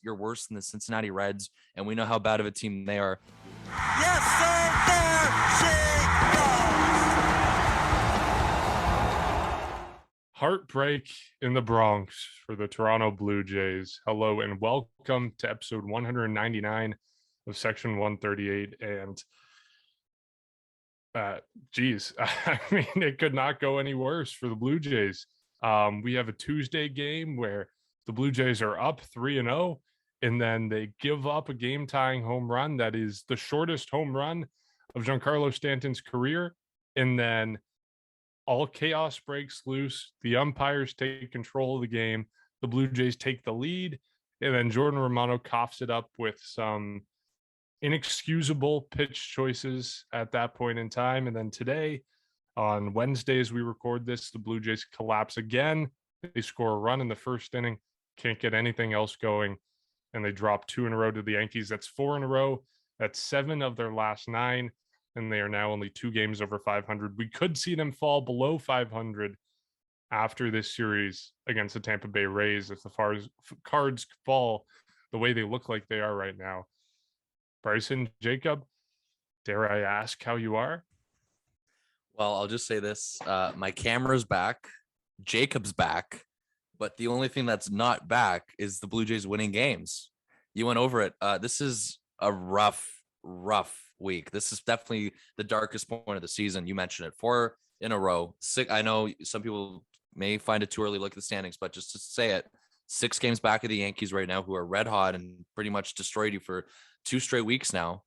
you're worse than the Cincinnati Reds, and we know how bad of a team they are. Yes, sir, there she goes. Heartbreak in the Bronx for the Toronto Blue Jays. Hello and welcome to episode 199 of Section 138. And geez, I mean, it could not go any worse for the Blue Jays. We have a Tuesday game where the Blue Jays are up 3-0, and then they give up a game-tying home run that is the shortest home run of Giancarlo Stanton's career. And then all chaos breaks loose. The umpires take control of the game. The Blue Jays take the lead, and then Jordan Romano coughs it up with some inexcusable pitch choices at that point in time. And then today, on Wednesday, as we record this, the Blue Jays collapse again. They score a run in the first inning, can't get anything else going, and they drop 2 in a row to the Yankees. That's 4 in a row. That's 7 of their last 9, and they are now only 2 games over 500. We could see them fall below 500 after this series against the Tampa Bay Rays if the cards fall the way they look like they are right now. Bryson, Jacob, dare I ask how you are? Well, I'll just say this. My camera's back. Jacob's back. But the only thing that's not back is the Blue Jays winning games. You went over it. This is a rough week. This is definitely the darkest point of the season. You mentioned it. 4 in a row. 6. I know some people may find it too early to look at the standings, but just to say it, 6 games back of the Yankees right now, who are red hot and pretty much destroyed you for 2 straight weeks now.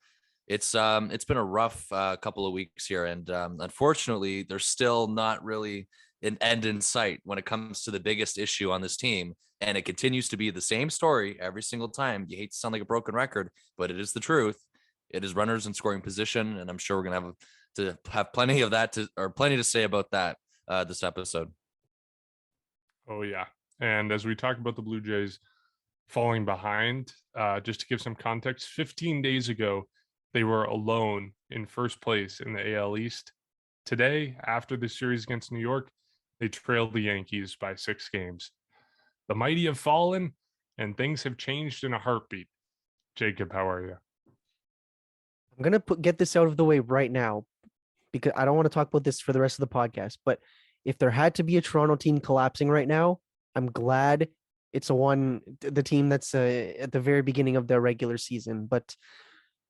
It's been a rough couple of weeks here, and unfortunately, there's still not really an end in sight when it comes to the biggest issue on this team, and it continues to be the same story every single time. You hate to sound like a broken record, but it is the truth. It is runners in scoring position, and I'm sure we're gonna have plenty of that plenty to say about that this episode. Oh yeah, and as we talk about the Blue Jays falling behind, just to give some context, 15 days ago, they were alone in first place in the AL East. Today, after the series against New York, they trailed the Yankees by 6 games. The mighty have fallen, and things have changed in a heartbeat. Jacob, how are you? I'm going to get this out of the way right now because I don't want to talk about this for the rest of the podcast. But if there had to be a Toronto team collapsing right now, I'm glad it's the team that's at the very beginning of their regular season. But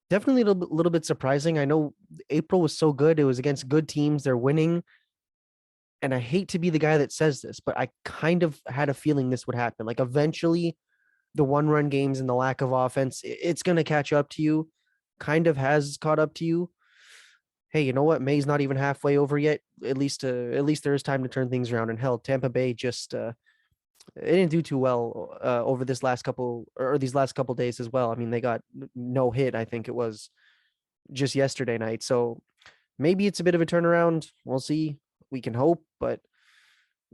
definitely a little bit surprising. I know April was so good. It was against good teams. They're winning. And I hate to be the guy that says this, but I kind of had a feeling this would happen. Like eventually the 1-run games and the lack of offense, it's going to catch up to you. Kind of has caught up to you. Hey, you know what? May's not even halfway over yet. At least there is time to turn things around. And hell, Tampa Bay just it didn't do too well over these last couple days as well. I mean, they got no hit. I think it was just yesterday night. So maybe it's a bit of a turnaround. We'll see. We can hope, but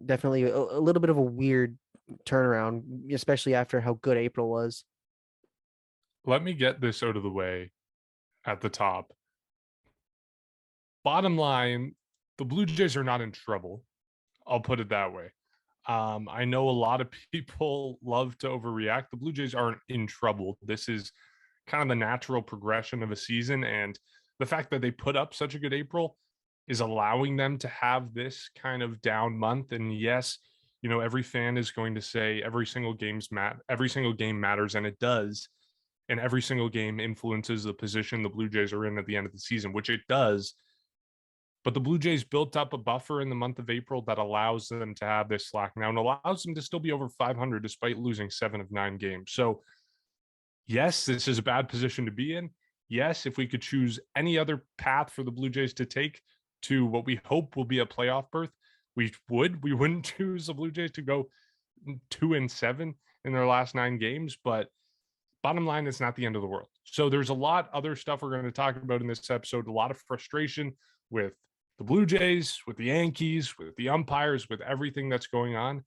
definitely a little bit of a weird turnaround, especially after how good April was. Let me get this out of the way at the top. Bottom line, the Blue Jays are not in trouble. I'll put it that way. I know a lot of people love to overreact. The Blue Jays aren't in trouble. This is kind of the natural progression of a season, and the fact that they put up such a good April is allowing them to have this kind of down month. And yes, you know, every fan is going to say every single game matters, and it does. And every single game influences the position the Blue Jays are in at the end of the season, which it does. But the Blue Jays built up a buffer in the month of April that allows them to have this slack now and allows them to still be over 500 despite losing 7 of 9 games. So yes, this is a bad position to be in. Yes, if we could choose any other path for the Blue Jays to take to what we hope will be a playoff berth, we wouldn't choose the Blue Jays to go 2-7 in their last 9 games, but bottom line, it's not the end of the world. So there's a lot other stuff we're going to talk about in this episode, a lot of frustration with the Blue Jays, with the Yankees, with the umpires, with everything that's going on.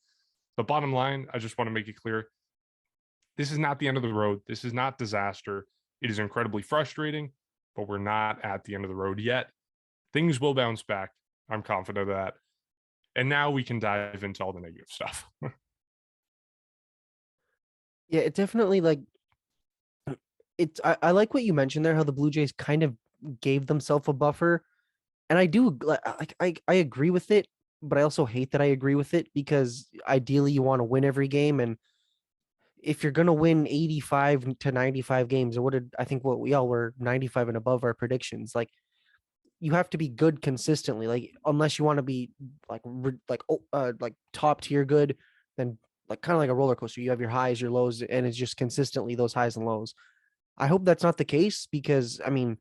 But bottom line, I just want to make it clear, this is not the end of the road. This is not disaster. It is incredibly frustrating, but we're not at the end of the road yet. Things will bounce back. I'm confident of that. And now we can dive into all the negative stuff. Yeah, it definitely like I like what you mentioned there, how the Blue Jays kind of gave themselves a buffer. And I do like I agree with it, but I also hate that I agree with it because ideally you want to win every game. And if you're gonna win 85 to 95 games, or what did I think what we all were 95 and above our predictions, like you have to be good consistently. Like unless you want to be like top tier good, then like kind of like a roller coaster. You have your highs, your lows, and it's just consistently those highs and lows. I hope that's not the case because I mean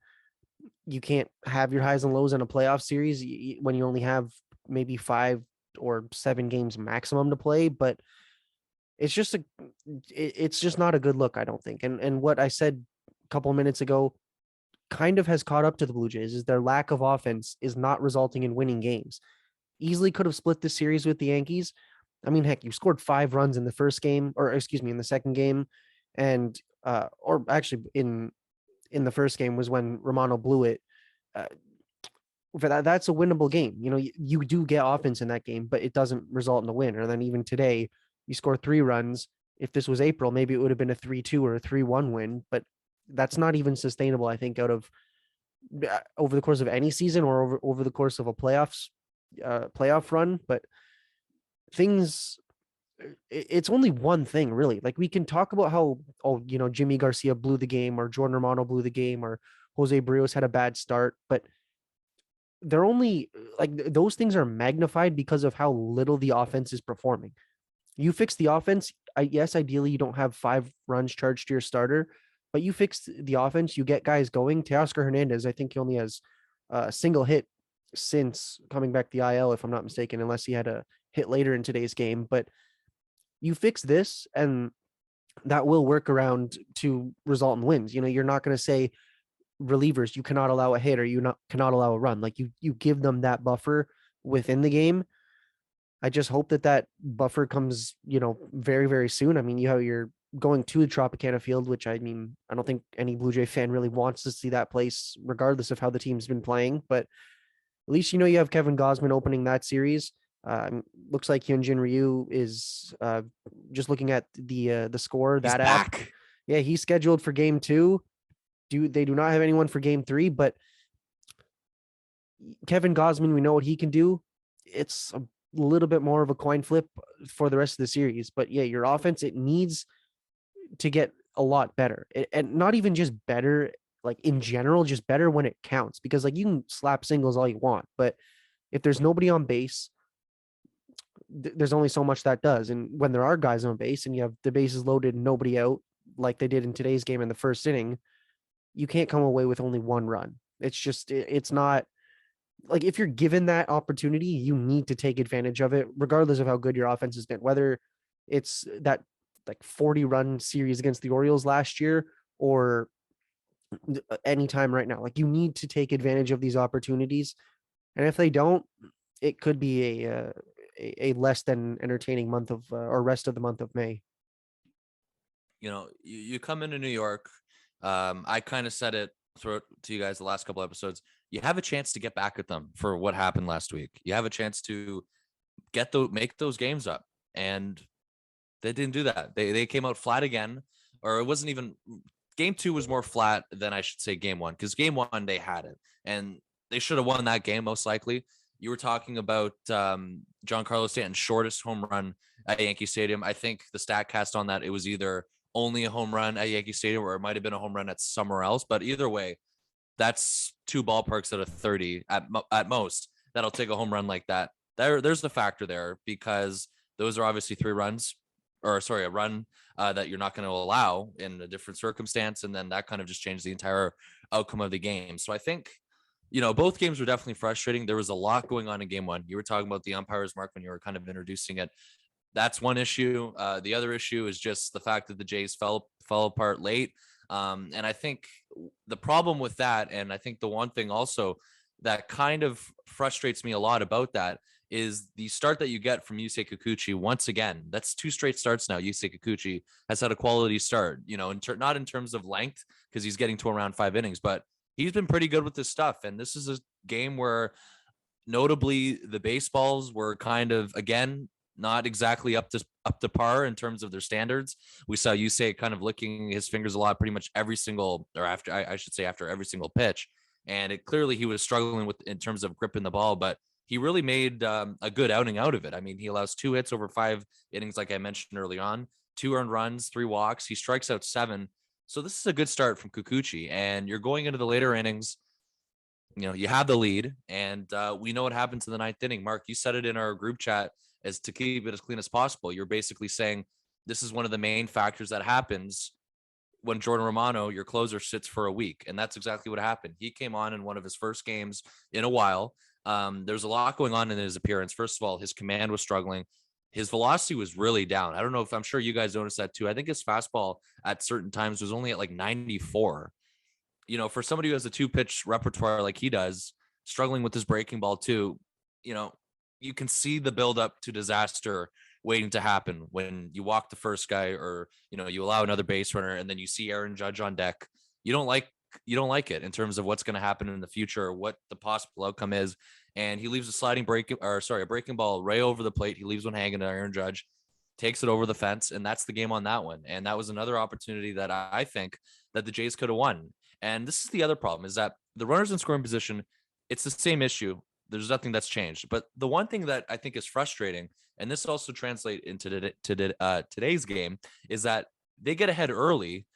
you can't have your highs and lows in a playoff series when you only have maybe 5 or 7 games maximum to play. But it's just it's just not a good look, I don't think. And what I said a couple of minutes ago kind of has caught up to the Blue Jays is their lack of offense is not resulting in winning games. Easily could have split this series with the Yankees. I mean, heck, you scored 5 runs in the first game, or excuse me, in the second game, and or actually in the first game was when Romano blew it. Uh, for that's a winnable game. You know, you do get offense in that game, but it doesn't result in a win. Or then even today, you score 3 runs. If this was April, maybe it would have been a 3-2 or a 3-1 win, but that's not even sustainable, I think, out of over the course of any season or over the course of a playoff run. But things it's only one thing really. Like we can talk about how Jimmy Garcia blew the game or Jordan Romano blew the game or Jose Barrios had a bad start, but they're only like those things are magnified because of how little the offense is performing. You fix the offense, yes, ideally you don't have 5 runs charged to your starter, but you fix the offense, you get guys going. Teoscar Hernandez, I think he only has a single hit since coming back the IL, if I'm not mistaken, unless he had a hit later in today's game. But you fix this and that will work around to result in wins. You know, you're not going to say relievers, you cannot allow a hit or cannot allow a run. Like you give them that buffer within the game. I just hope that buffer comes, very, very soon. I mean, you're going to the Tropicana Field, which I mean, I don't think any Blue Jay fan really wants to see that place, regardless of how the team's been playing. But at least you have Kevin Gosman opening that series. Looks like Hyunjin Ryu is just looking at the score. He's that app. back. Yeah, he's scheduled for game 2. They do not have anyone for game 3, but Kevin Gosman, we know what he can do. It's a little bit more of a coin flip for the rest of the series. But yeah, your offense, it needs to get a lot better. And not even just better, like in general, just better when it counts. Because like you can slap singles all you want, but if there's nobody on base, there's only so much that does. And when there are guys on base and you have the bases loaded and nobody out, like they did in today's game in the first inning, you can't come away with only 1 run. It's just, it's not like if you're given that opportunity, you need to take advantage of it, regardless of how good your offense has been, whether it's that like 40-run series against the Orioles last year or anytime right now. Like you need to take advantage of these opportunities. And if they don't, it could be a less than entertaining month of or rest of the month of May. You come into New York. I kind of said it to you guys the last couple episodes. You have a chance to get back at them for what happened last week. You have a chance to make those games up, and they didn't do that. They came out flat again, or it wasn't even game 2 was more flat than I should say game 1, because game 1 they had it and they should have won that game most likely. You were talking about Giancarlo Stanton's shortest home run at Yankee Stadium. I think the Statcast on that, it was either only a home run at Yankee Stadium or it might have been a home run at somewhere else. But either way, that's 2 ballparks out of 30 at most that'll take a home run like that. There's the factor there, because those are obviously 3 runs, or sorry, a run that you're not going to allow in a different circumstance. And then that kind of just changed the entire outcome of the game. So I think, both games were definitely frustrating. There was a lot going on in game 1. You were talking about the umpires, Mark, when you were kind of introducing it. That's one issue. The other issue is just the fact that the Jays fell apart late. And I think the problem with that, and I think the one thing also that kind of frustrates me a lot about that, is the start that you get from Yusei Kikuchi. Once again, that's 2 straight starts now. Yusei Kikuchi has had a quality start, not in terms of length, because he's getting to around 5 innings, but he's been pretty good with this stuff. And this is a game where notably the baseballs were kind of, again, not exactly up to par in terms of their standards. We saw Yusei kind of licking his fingers a lot, pretty much every single, or after I should say after every single pitch, and it clearly he was struggling with in terms of gripping the ball, but he really made a good outing out of it. I mean, he allows 2 hits over 5 innings, like I mentioned early on, 2 earned runs, 3 walks. He strikes out 7. So this is a good start from Kikuchi, and you're going into the later innings. You have the lead, and we know what happens in the 9th inning. Mark, you said it in our group chat as to keep it as clean as possible. You're basically saying this is one of the main factors that happens when Jordan Romano, your closer, sits for a week. And that's exactly what happened. He came on in one of his first games in a while. There's a lot going on in his appearance. First of all, his command was struggling. His velocity was really down. I don't know if I'm sure you guys noticed that too. I think his fastball at certain times was only at like 94. For somebody who has a 2-pitch repertoire like he does, struggling with his breaking ball too, you can see the buildup to disaster waiting to happen when you walk the first guy, or you allow another base runner, and then you see Aaron Judge on deck. You don't like it in terms of what's going to happen in the future, or what the possible outcome is. And he leaves a breaking ball right over the plate. He leaves one hanging to Aaron Judge, takes it over the fence, and that's the game on that one. And that was another opportunity that I think that the Jays could have won. And this is the other problem, is that the runners in scoring position, it's the same issue. There's nothing that's changed. But the one thing that I think is frustrating, and this also translates into today's game, is that they get ahead early,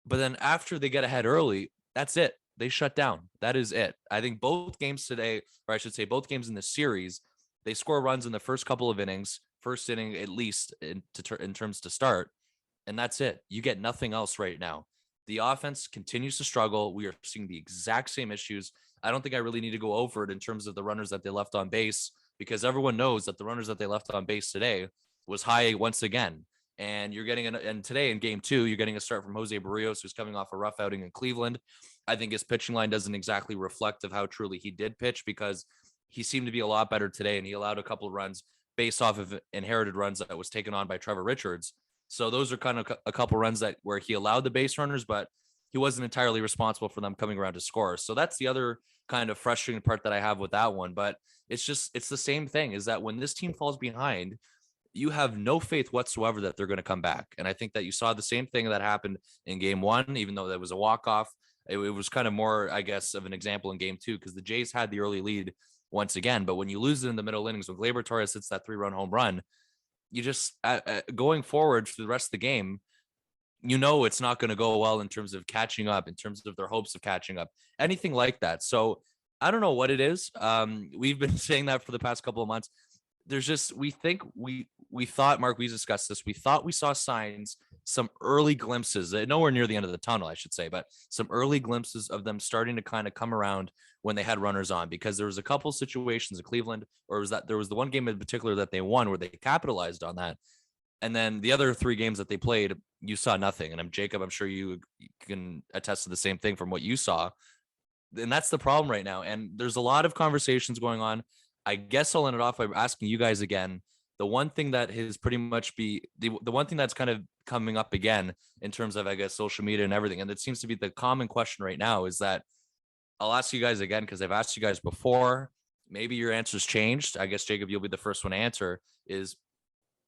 but then after they get ahead early, that's it. They shut down. That is it. I think both games today, or I should say both games in the series, they score runs in the first couple of innings, first inning at least in terms to start, and that's it. You get nothing else right now. The offense continues to struggle. We are seeing the exact same issues. I don't think I really need to go over it in terms of the runners that they left on base, because everyone knows that the runners that they left on base today was high once again. And you're getting and today in game 2, you're getting a start from Jose Barrios, who's coming off a rough outing in Cleveland. I think his pitching line doesn't exactly reflect of how truly he did pitch, because he seemed to be a lot better today, and he allowed a couple of runs based off of inherited runs that was taken on by Trevor Richards. So those are kind of a couple runs where he allowed the base runners, but he wasn't entirely responsible for them coming around to score. So that's the other kind of frustrating part that I have with that one. But it's the same thing, is that when this team falls behind, you have no faith whatsoever that they're going to come back. And I think that you saw the same thing that happened in game 1, even though that was a walk-off. It was kind of more, I guess, of an example in game 2, because the Jays had the early lead once again. But when you lose it in the middle innings, when Gleyber Torres hits that 3-run home run, you just going forward for the rest of the game, it's not going to go well in terms of catching up, in terms of their hopes of catching up, anything like that. So I don't know what it is. We've been saying that for the past couple of months. There's just, we thought, Mark, we discussed this. We thought we saw signs, some early glimpses, nowhere near the end of the tunnel, I should say, but some early glimpses of them starting to kind of come around when they had runners on, because there was a couple situations in Cleveland, or there was the one game in particular that they won where they capitalized on that. And then the other 3 games that they played, you saw nothing. And Jacob, I'm sure you can attest to the same thing from what you saw. And that's the problem right now. And there's a lot of conversations going on. I guess I'll end it off by asking you guys again, the one thing that has pretty much the one thing that's kind of coming up again in terms of, I guess, social media and everything, and it seems to be the common question right now, is that I'll ask you guys again, because I've asked you guys before. Maybe your answer's changed. I guess, Jacob, you'll be the first one to answer. Is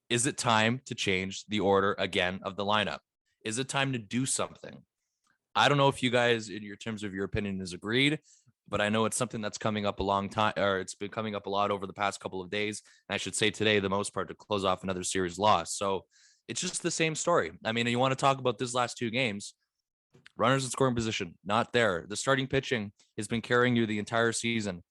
it time to change the order again of the lineup? Is it time to do something? I don't know if you guys, in your terms of your opinion, is agreed, but I know it's something that's coming up a long time, or it's been coming up a lot over the past couple of days. And I should say today, the most part, to close off another series loss. So it's just the same story. I mean, you want to talk about this last 2 games, runners in scoring position, not there. The starting pitching has been carrying you the entire season.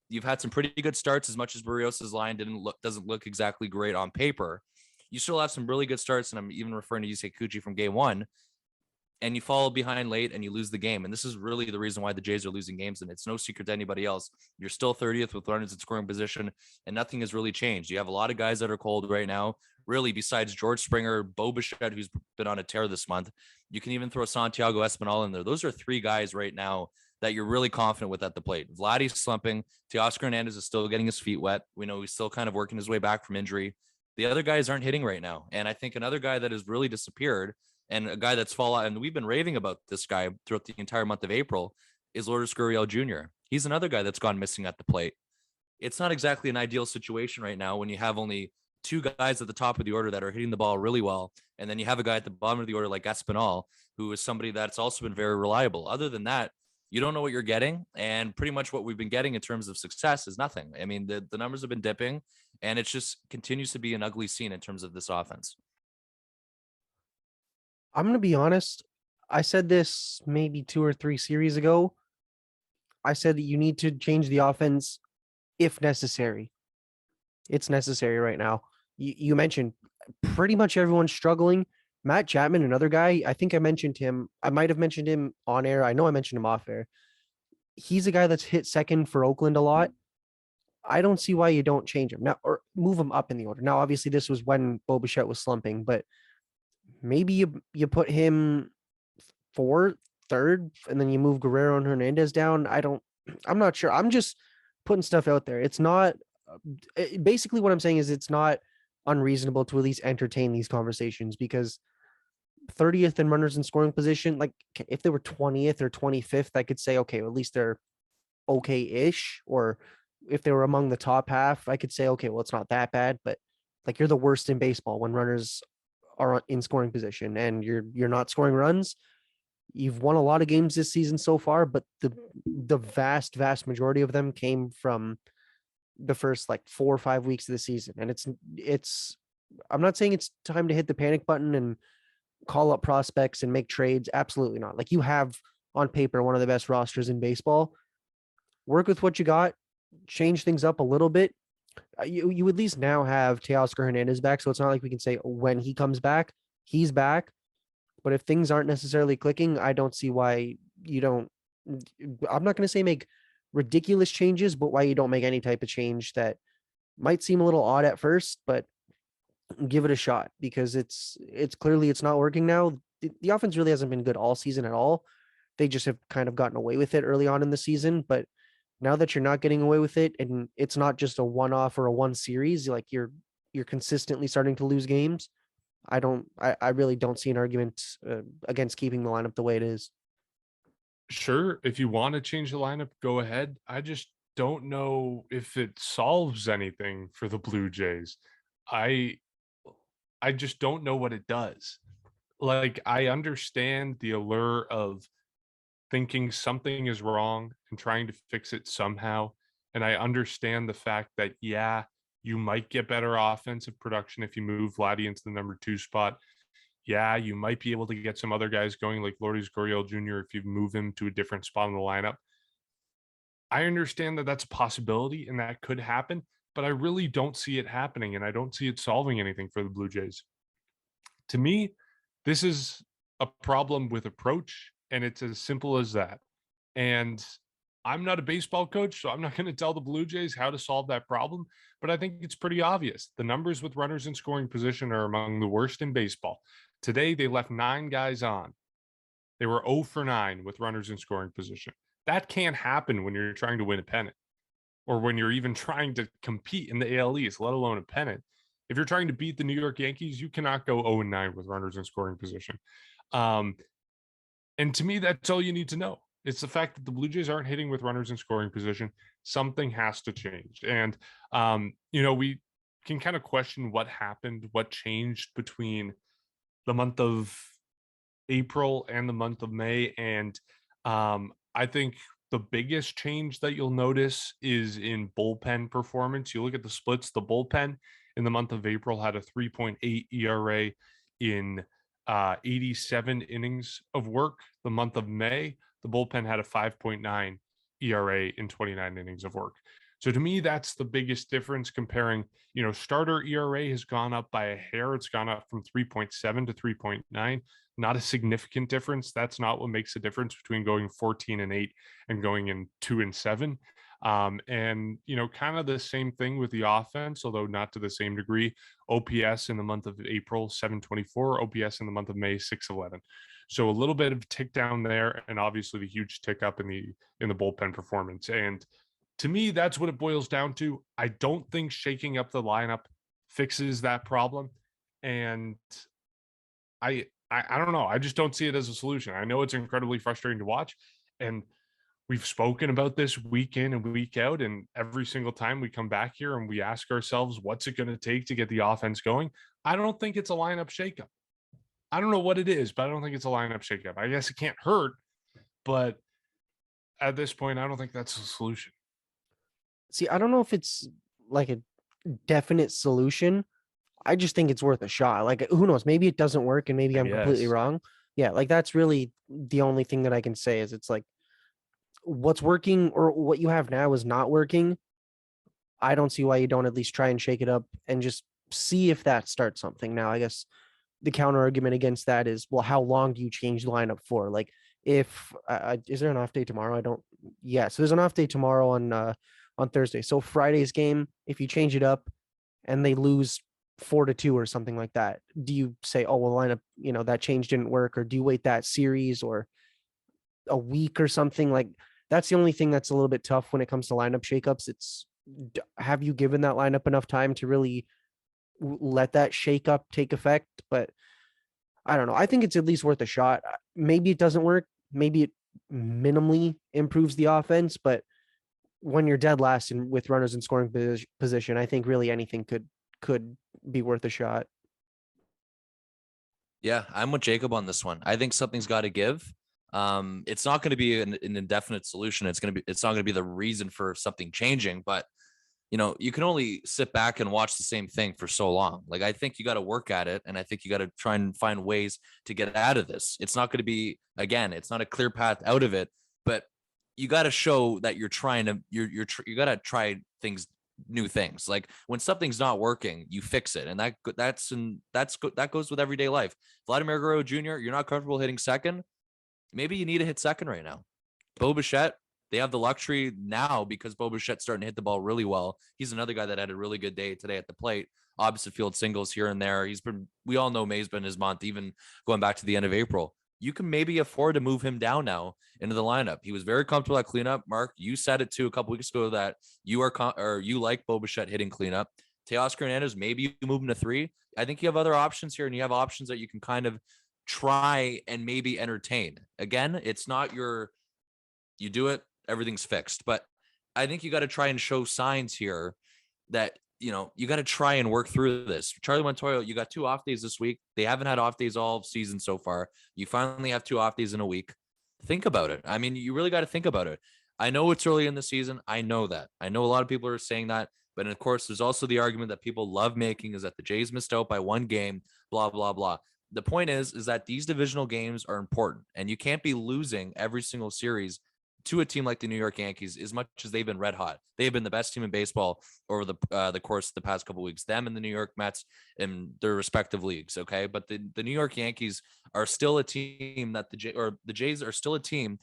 You've had some pretty good starts, as much as Barrios' line doesn't look exactly great on paper. You still have some really good starts, and I'm even referring to Yusei Kikuchi from game 1. And you fall behind late and you lose the game. And this is really the reason why the Jays are losing games. And it's no secret to anybody else. You're still 30th with runners in scoring position, and nothing has really changed. You have a lot of guys that are cold right now, really, besides George Springer, Bo Bichette, who's been on a tear this month. You can even throw Santiago Espinal in there. Those are 3 guys right now that you're really confident with at the plate. Vladdy's slumping. Teoscar Hernandez is still getting his feet wet. We know he's still kind of working his way back from injury. The other guys aren't hitting right now. And I think another guy that has really disappeared, and a guy that's fallen out, and we've been raving about this guy throughout the entire month of April, is Lourdes Gurriel Jr. He's another guy that's gone missing at the plate. It's not exactly an ideal situation right now when you have only two guys at the top of the order that are hitting the ball really well, and then you have a guy at the bottom of the order like Espinal, who is somebody that's also been very reliable. Other than that, you don't know what you're getting, and pretty much what we've been getting in terms of success is nothing. I mean, the numbers have been dipping, and it just continues to be an ugly scene in terms of this offense. I'm gonna be honest. I said this maybe 2 or 3 series ago. I said that you need to change the offense if necessary. It's necessary right now. You mentioned pretty much everyone's struggling. Matt Chapman, another guy, I think I mentioned him. I might have mentioned him on air. I know I mentioned him off air. He's a guy that's hit second for Oakland a lot. I don't see why you don't change him now or move him up in the order. Now, obviously, this was when Bo Bichette was slumping, but maybe you put him fourth, third, and then you move Guerrero and Hernandez down. I'm not sure. I'm just putting stuff out there. It's not basically what I'm saying is it's not unreasonable to at least entertain these conversations because 30th in runners in scoring position, like if they were 20th or 25th, I could say, okay, at least they're okay-ish. Or if they were among the top half, I could say, okay, well, it's not that bad, but like you're the worst in baseball when runners are in scoring position and you're not scoring runs. You've won a lot of games this season so far, but the vast majority of them came from the first like 4 or 5 weeks of the season. And it's I'm not saying it's time to hit the panic button and call up prospects and make trades. Absolutely not. Like you have on paper one of the best rosters in baseball. Work with what you got, change things up a little bit. You at least now have Teoscar Hernandez back, so it's not like we can say when he comes back, he's back. But if things aren't necessarily clicking, I don't see why you don't. I'm not going to say make ridiculous changes, but why you don't make any type of change that might seem a little odd at first, but give it a shot because it's clearly it's not working now. The offense really hasn't been good all season at all. They just have kind of gotten away with it early on in the season, but now that you're not getting away with it and it's not just a one-off or a one series, like you're consistently starting to lose games. I really don't see an argument against keeping the lineup the way it is. Sure, if you want to change the lineup, go ahead. I just don't know if it solves anything for the Blue Jays. I I just don't know what it does. Like I understand the allure of thinking something is wrong and trying to fix it somehow. And I understand the fact that, yeah, you might get better offensive production if you move Vladdy into the number 2 spot. Yeah, you might be able to get some other guys going like Lourdes Gurriel Jr. if you move him to a different spot in the lineup. I understand that that's a possibility and that could happen, but I really don't see it happening and I don't see it solving anything for the Blue Jays. To me, this is a problem with approach, and it's as simple as that. And I'm not a baseball coach, so I'm not going to tell the Blue Jays how to solve that problem, but I think it's pretty obvious. The numbers with runners in scoring position are among the worst in baseball. Today, they left 9 guys on. They were 0 for 9 with runners in scoring position. That can't happen when you're trying to win a pennant or when you're even trying to compete in the AL East, let alone a pennant. If you're trying to beat the New York Yankees, you cannot go 0-9 with runners in scoring position. And to me, that's all you need to know. It's the fact that the Blue Jays aren't hitting with runners in scoring position. Something has to change. And, we can kind of question what happened, what changed between the month of April and the month of May. And I think the biggest change that you'll notice is in bullpen performance. You look at the splits, the bullpen in the month of April had a 3.8 ERA in 87 innings of work. The month of May, the bullpen had a 5.9 ERA in 29 innings of work. So to me, that's the biggest difference comparing, starter ERA has gone up by a hair. It's gone up from 3.7 to 3.9. Not a significant difference. That's not what makes the difference between going 14-8 and going in 2-7. And kind of the same thing with the offense, although not to the same degree. OPS in the month of April 724, OPS in the month of May 611. So a little bit of tick down there, and obviously the huge tick up in the bullpen performance. And to me, that's what it boils down to. I don't think shaking up the lineup fixes that problem, and I don't know. I just don't see it as a solution. I know it's incredibly frustrating to watch, and we've spoken about this week in and week out, and every single time we come back here and we ask ourselves, what's it going to take to get the offense going? I don't think it's a lineup shakeup. I don't know what it is, but I don't think it's a lineup shakeup. I guess it can't hurt, but at this point, I don't think that's the solution. See, I don't know if it's like a definite solution. I just think it's worth a shot. Like, who knows? Maybe it doesn't work and maybe I'm completely Yes. wrong. Yeah, like that's really the only thing that I can say is it's like what's working or what you have now is not working. I don't see why you don't at least try and shake it up and just see if that starts something. Now, I guess the counter argument against that is, well, how long do you change the lineup for? Like, if is there an off day tomorrow? I don't. Yeah, so there's an off day tomorrow on Thursday. So Friday's game, if you change it up and they lose 4-2 or something like that, do you say, oh well, lineup, that change didn't work, or do you wait that series or a week or something? Like that's the only thing that's a little bit tough when it comes to lineup shakeups. It's have you given that lineup enough time to really let that shakeup take effect? But I don't know. I think it's at least worth a shot. Maybe it doesn't work. Maybe it minimally improves the offense, but when you're dead last and with runners in scoring position, I think really anything could be worth a shot. Yeah, I'm with Jacob on this one. I think something's got to give. It's not going to be an indefinite solution. It's not going to be the reason for something changing, but you can only sit back and watch the same thing for so long. Like, I think you got to work at it. And I think you got to try and find ways to get out of this. It's not going to be, again, it's not a clear path out of it, but you got to show that you're trying to, you got to try new things. Like when something's not working, you fix it. And that goes with everyday life. Vladimir Guerrero Jr., you're not comfortable hitting second. Maybe you need to hit second right now. Bo Bichette, they have the luxury now because Bo Bichette's starting to hit the ball really well. He's another guy that had a really good day today at the plate. Opposite field singles here and there. We all know May's been his month, even going back to the end of April. You can maybe afford to move him down now into the lineup. He was very comfortable at cleanup. Mark, you said it too a couple weeks ago that you like Bo Bichette hitting cleanup. Teoscar Hernandez, maybe you move him to 3. I think you have other options here, and you have options that you can kind of try and maybe entertain. Again, it's not you do it, everything's fixed. But I think you got to try and show signs here that, you got to try and work through this. Charlie Montoya, you got 2 off days this week. They haven't had off days all season so far. You finally have 2 off days in a week. Think about it. I mean, you really got to think about it. I know it's early in the season. I know that. I know a lot of people are saying that. But of course, there's also the argument that people love making is that the Jays missed out by 1 game, blah, blah, blah. The point is that these divisional games are important, and you can't be losing every single series to a team like the New York Yankees as much as they've been red hot. They've been the best team in baseball over the course of the past couple of weeks, them and the New York Mets in their respective leagues. Okay. But the New York Yankees are still a team that the Jays are still a team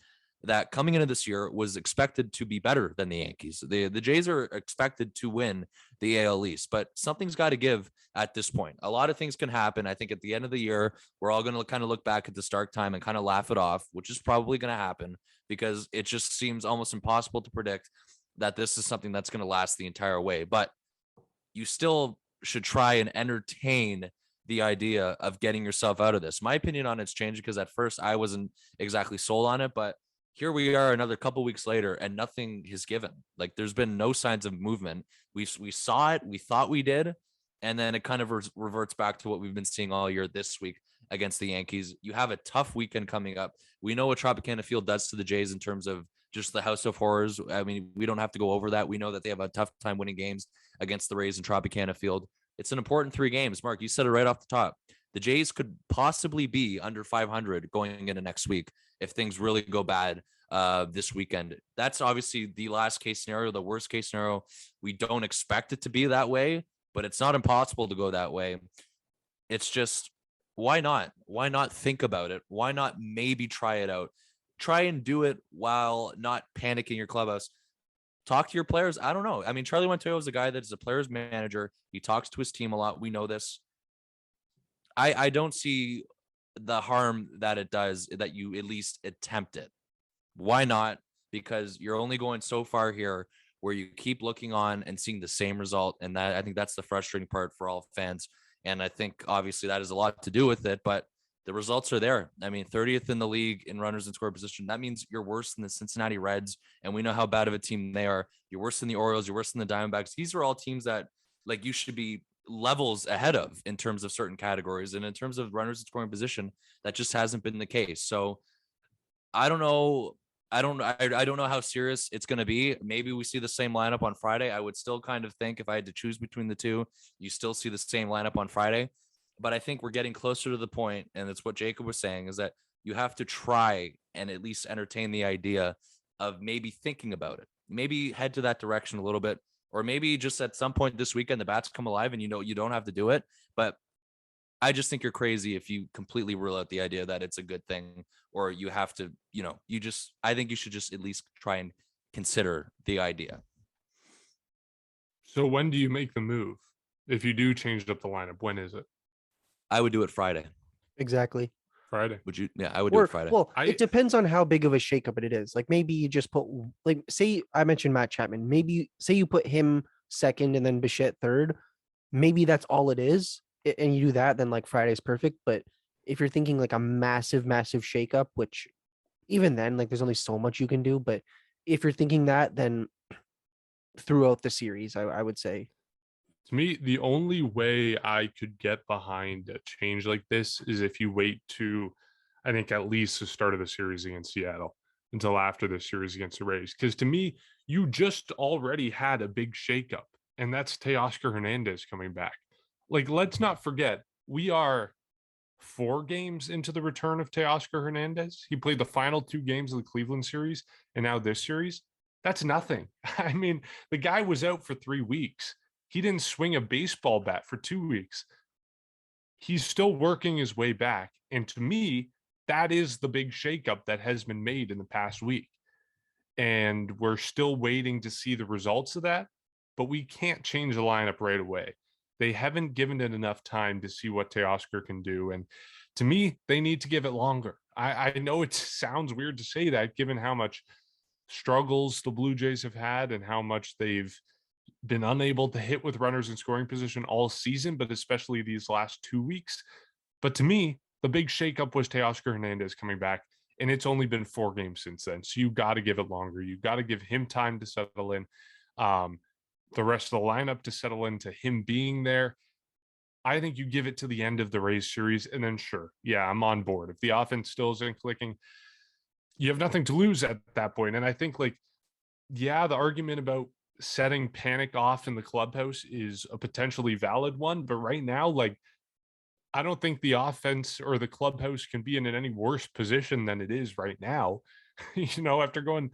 that coming into this year was expected to be better than the Yankees. The Jays are expected to win the AL East, but something's got to give at this point. A lot of things can happen. I think at the end of the year, we're all going to kind of look back at the start time and kind of laugh it off, which is probably going to happen because it just seems almost impossible to predict that this is something that's going to last the entire way. But you still should try and entertain the idea of getting yourself out of this. My opinion on it's changed because at first I wasn't exactly sold on it, but here we are another couple weeks later and nothing has given. Like there's been no signs of movement. We saw it. We thought we did. And then it kind of reverts back to what we've been seeing all year this week against the Yankees. You have a tough weekend coming up. We know what Tropicana Field does to the Jays in terms of just the house of horrors. I mean, we don't have to go over that. We know that they have a tough time winning games against the Rays in Tropicana Field. It's an important 3 games. Mark, you said it right off the top. The Jays could possibly be under 500 going into next week if things really go bad this weekend. That's obviously the last case scenario, the worst case scenario. We don't expect it to be that way, but it's not impossible to go that way. It's just, why not? Why not think about it? Why not maybe try it out? Try and do it while not panicking your clubhouse. Talk to your players. I don't know. I mean, Charlie Montoya is a guy that is a player's manager. He talks to his team a lot. We know this. I don't see the harm that it does that you at least attempt it. Why not? Because you're only going so far here where you keep looking on and seeing the same result. And I think that's the frustrating part for all fans. And I think obviously that has a lot to do with it, but the results are there. I mean, 30th in the league in runners in scoring position. That means you're worse than the Cincinnati Reds, and we know how bad of a team they are. You're worse than the Orioles. You're worse than the Diamondbacks. These are all teams that like you should be levels ahead of in terms of certain categories, and in terms of runners in scoring position, that just hasn't been the case. So I don't know. I don't know how serious it's going to be. Maybe we see the same lineup on Friday. I would still kind of think if I had to choose between the two, you still see the same lineup on Friday. But I think we're getting closer to the point, and it's what Jacob was saying, is that you have to try and at least entertain the idea of maybe thinking about it. Maybe head to that direction a little bit, or maybe just at some point this weekend the bats come alive and you don't have to do it. But I just think you're crazy if you completely rule out the idea that it's a good thing, or you have to, I think you should just at least try and consider the idea. So when do you make the move? If you do change up the lineup, when is it? I would do it Friday. Exactly. Friday. Would you? Yeah, I would do it Friday. Well, it depends on how big of a shakeup it is. Like maybe you just put, like, say I mentioned Matt Chapman. Maybe say you put him second and then Bichette third. Maybe that's all it is, and you do that, then like Friday's perfect. But if you're thinking like a massive shakeup, which even then, like there's only so much you can do. But if you're thinking that, then throughout the series, I would say. To me, the only way I could get behind a change like this is if you wait to, I think, at least the start of the series against Seattle until after the series against the Rays. Because to me, you just already had a big shakeup, and that's Teoscar Hernandez coming back. Like, let's not forget, we are 4 games into the return of Teoscar Hernandez. He played the final 2 games of the Cleveland series, and now this series. That's nothing. I mean, the guy was out for 3 weeks. He didn't swing a baseball bat for 2 weeks. He's still working his way back. And to me, that is the big shakeup that has been made in the past week. And we're still waiting to see the results of that, but we can't change the lineup right away. They haven't given it enough time to see what Teoscar can do. And to me, they need to give it longer. I know it sounds weird to say that, given how much struggles the Blue Jays have had and how much they've been unable to hit with runners in scoring position all season, but especially these last 2 weeks. But to me, the big shakeup was Teoscar Hernandez coming back, and it's only been 4 games since then. So you got to give it longer. You got to give him time to settle in, the rest of the lineup to settle into him being there. I think you give it to the end of the Rays series, and then sure, yeah, I'm on board. If the offense still isn't clicking, you have nothing to lose at that point. And I think, like, yeah, the argument about setting panic off in the clubhouse is a potentially valid one, but right now, like, I don't think the offense or the clubhouse can be in any worse position than it is right now. After going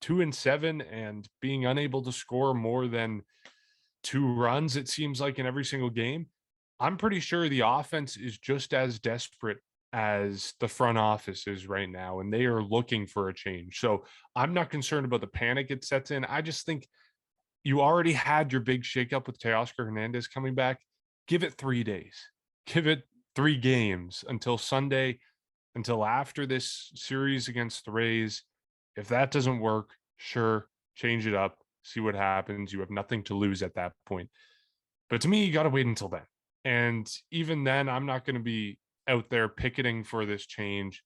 2-7 and being unable to score more than 2 runs, it seems like, in every single game, I'm pretty sure the offense is just as desperate as the front office is right now, and they are looking for a change. So I'm not concerned about the panic it sets in. I just think you already had your big shakeup with Teoscar Hernandez coming back. Give it 3 days. Give it 3 games until Sunday, until after this series against the Rays. If that doesn't work, sure, change it up, see what happens. You have nothing to lose at that point. But to me, you got to wait until then. And even then, I'm not going to be out there picketing for this change.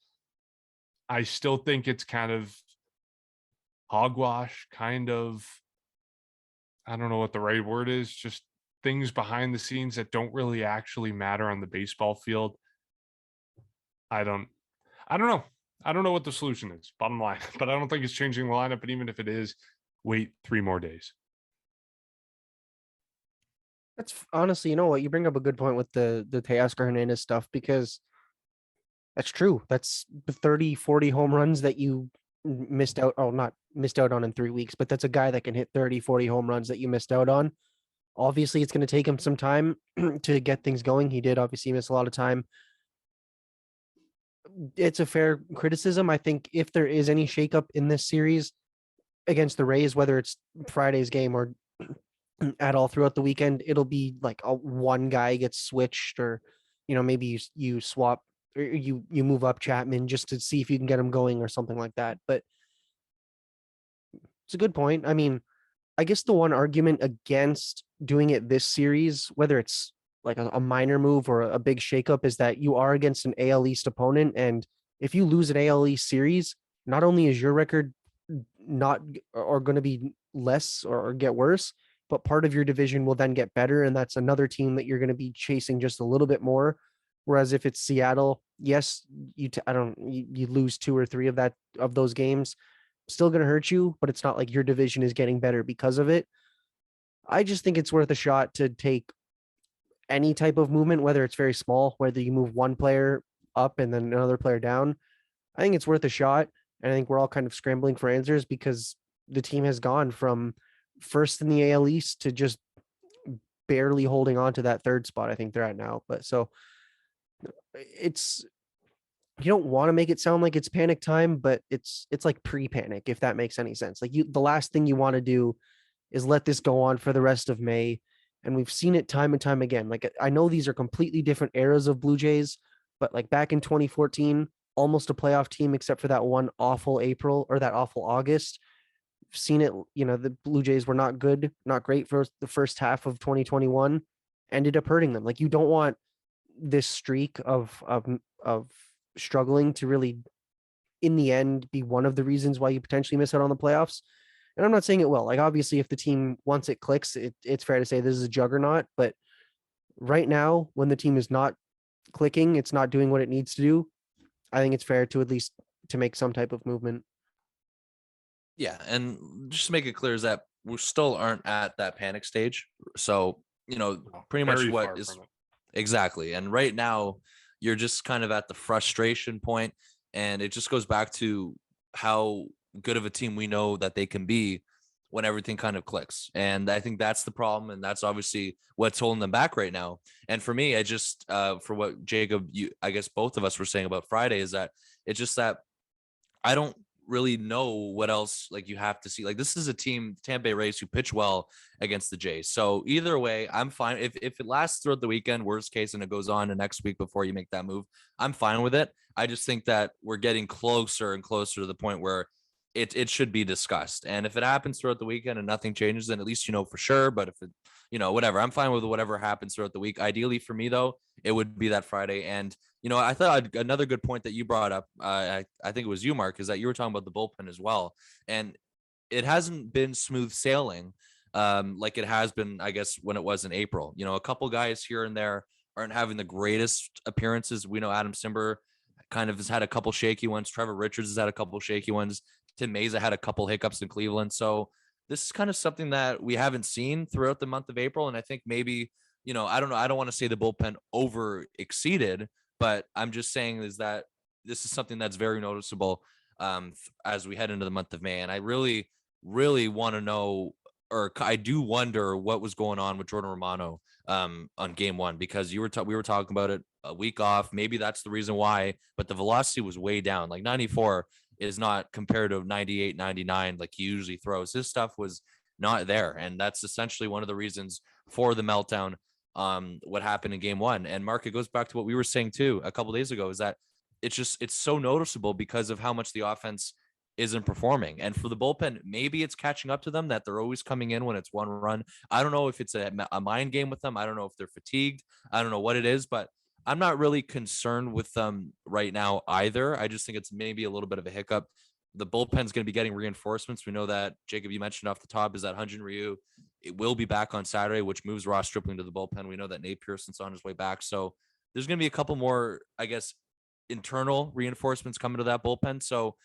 I still think it's kind of hogwash, kind of, I don't know what the right word is, just things behind the scenes that don't really actually matter on the baseball field. I don't know. I don't know what the solution is, bottom line, but I don't think it's changing the lineup. But even if it is, wait 3 more days. That's honestly, you know what? You bring up a good point with the Teoscar Hernandez stuff, because that's true. That's 30, 40 home runs that you missed out. Oh, not missed out on in 3 weeks, but that's a guy that can hit 30, 40 home runs that you missed out on. Obviously, it's going to take him some time to get things going. He did obviously miss a lot of time. It's a fair criticism. I think if there is any shakeup in this series against the Rays, whether it's Friday's game or at all throughout the weekend, it'll be like one guy gets switched, or maybe you swap, or you move up Chapman just to see if you can get him going or something like that. But it's a good point. I mean, I guess the one argument against doing it this series, whether it's like a minor move or a big shakeup is that you are against an AL East opponent, and if you lose an AL East series, not only is your record not or going to be less or get worse, but part of your division will then get better, and that's another team that you're going to be chasing just a little bit more. Whereas if it's Seattle, yes, you lose 2 or 3 of those games, still going to hurt you, but it's not like your division is getting better because of it. I just think it's worth a shot to take any type of movement, whether it's very small, whether you move one player up and then another player down. I think it's worth a shot. And I think we're all kind of scrambling for answers because the team has gone from first in the AL East to just barely holding on to that third spot. I think they're at now. But so it's, you don't want to make it sound like it's panic time, but it's like pre-panic, if that makes any sense. Like the last thing you want to do is let this go on for the rest of May. And we've seen it time and time again. Like I know these are completely different eras of Blue Jays, but like back in 2014, almost a playoff team except for that one awful April or that awful August. Seen it, the Blue Jays were not good, not great for the first half of 2021, ended up hurting them. Like you don't want this streak of struggling to really in the end be one of the reasons why you potentially miss out on the playoffs. And I'm not saying it will. Like obviously if the team once it clicks, it's fair to say this is a juggernaut, but right now when the team is not clicking, it's not doing what it needs to do. I think it's fair to at least to make some type of movement. Yeah, and just to make it clear is that we still aren't at that panic stage. So, pretty much Very what far is from it. exactly. And right now, you're just kind of at the frustration point, and it just goes back to how good of a team we know that they can be when everything kind of clicks. And I think that's the problem, and that's obviously what's holding them back right now. And for me, I just for what Jacob, I guess both of us were saying about Friday is that it's just that I don't really know what else like you have to see. Like this is a team, Tampa Bay Rays, who pitch well against the Jays. So either way, I'm fine. If it lasts throughout the weekend, worst case, and it goes on the next week before you make that move, I'm fine with it. I just think that we're getting closer and closer to the point where it should be discussed. And if it happens throughout the weekend and nothing changes, then at least you know for sure. But if it, whatever, I'm fine with whatever happens throughout the week. Ideally for me though, it would be that Friday. And I thought another good point that you brought up, I think it was you, Mark, is that you were talking about the bullpen as well. And it hasn't been smooth sailing like it has been, I guess, when it was in April. A couple guys here and there aren't having the greatest appearances. We know Adam Simber kind of has had a couple shaky ones. Trevor Richards has had a couple shaky ones. Tim Meza had a couple hiccups in Cleveland. So this is kind of something that we haven't seen throughout the month of April. And I think maybe, I don't know. I don't want to say the bullpen over exceeded, but I'm just saying is that this is something that's very noticeable as we head into the month of May. And I really, really want to know, or I do wonder what was going on with Jordan Romano on game one, because we were talking about it a week off. Maybe that's the reason why, but the velocity was way down. Like 94 is not compared to 98, 99 like he usually throws. His stuff was not there. And that's essentially one of the reasons for the meltdown. What happened in game one. And Mark, it goes back to what we were saying too a couple days ago, is that it's so noticeable because of how much the offense isn't performing. And for the bullpen, maybe it's catching up to them that they're always coming in when it's one run. I don't know if it's a mind game with them. I don't know if they're fatigued. I don't know what it is, but I'm not really concerned with them right now either. I just think it's maybe a little bit of a hiccup. The bullpen's going to be getting reinforcements. We know that, Jacob, you mentioned off the top, is that Hyun-Jin Ryu, it will be back on Saturday, which moves Ross Stripling to the bullpen. We know that Nate Pearson's on his way back. So there's going to be a couple more, I guess, internal reinforcements coming to that bullpen. So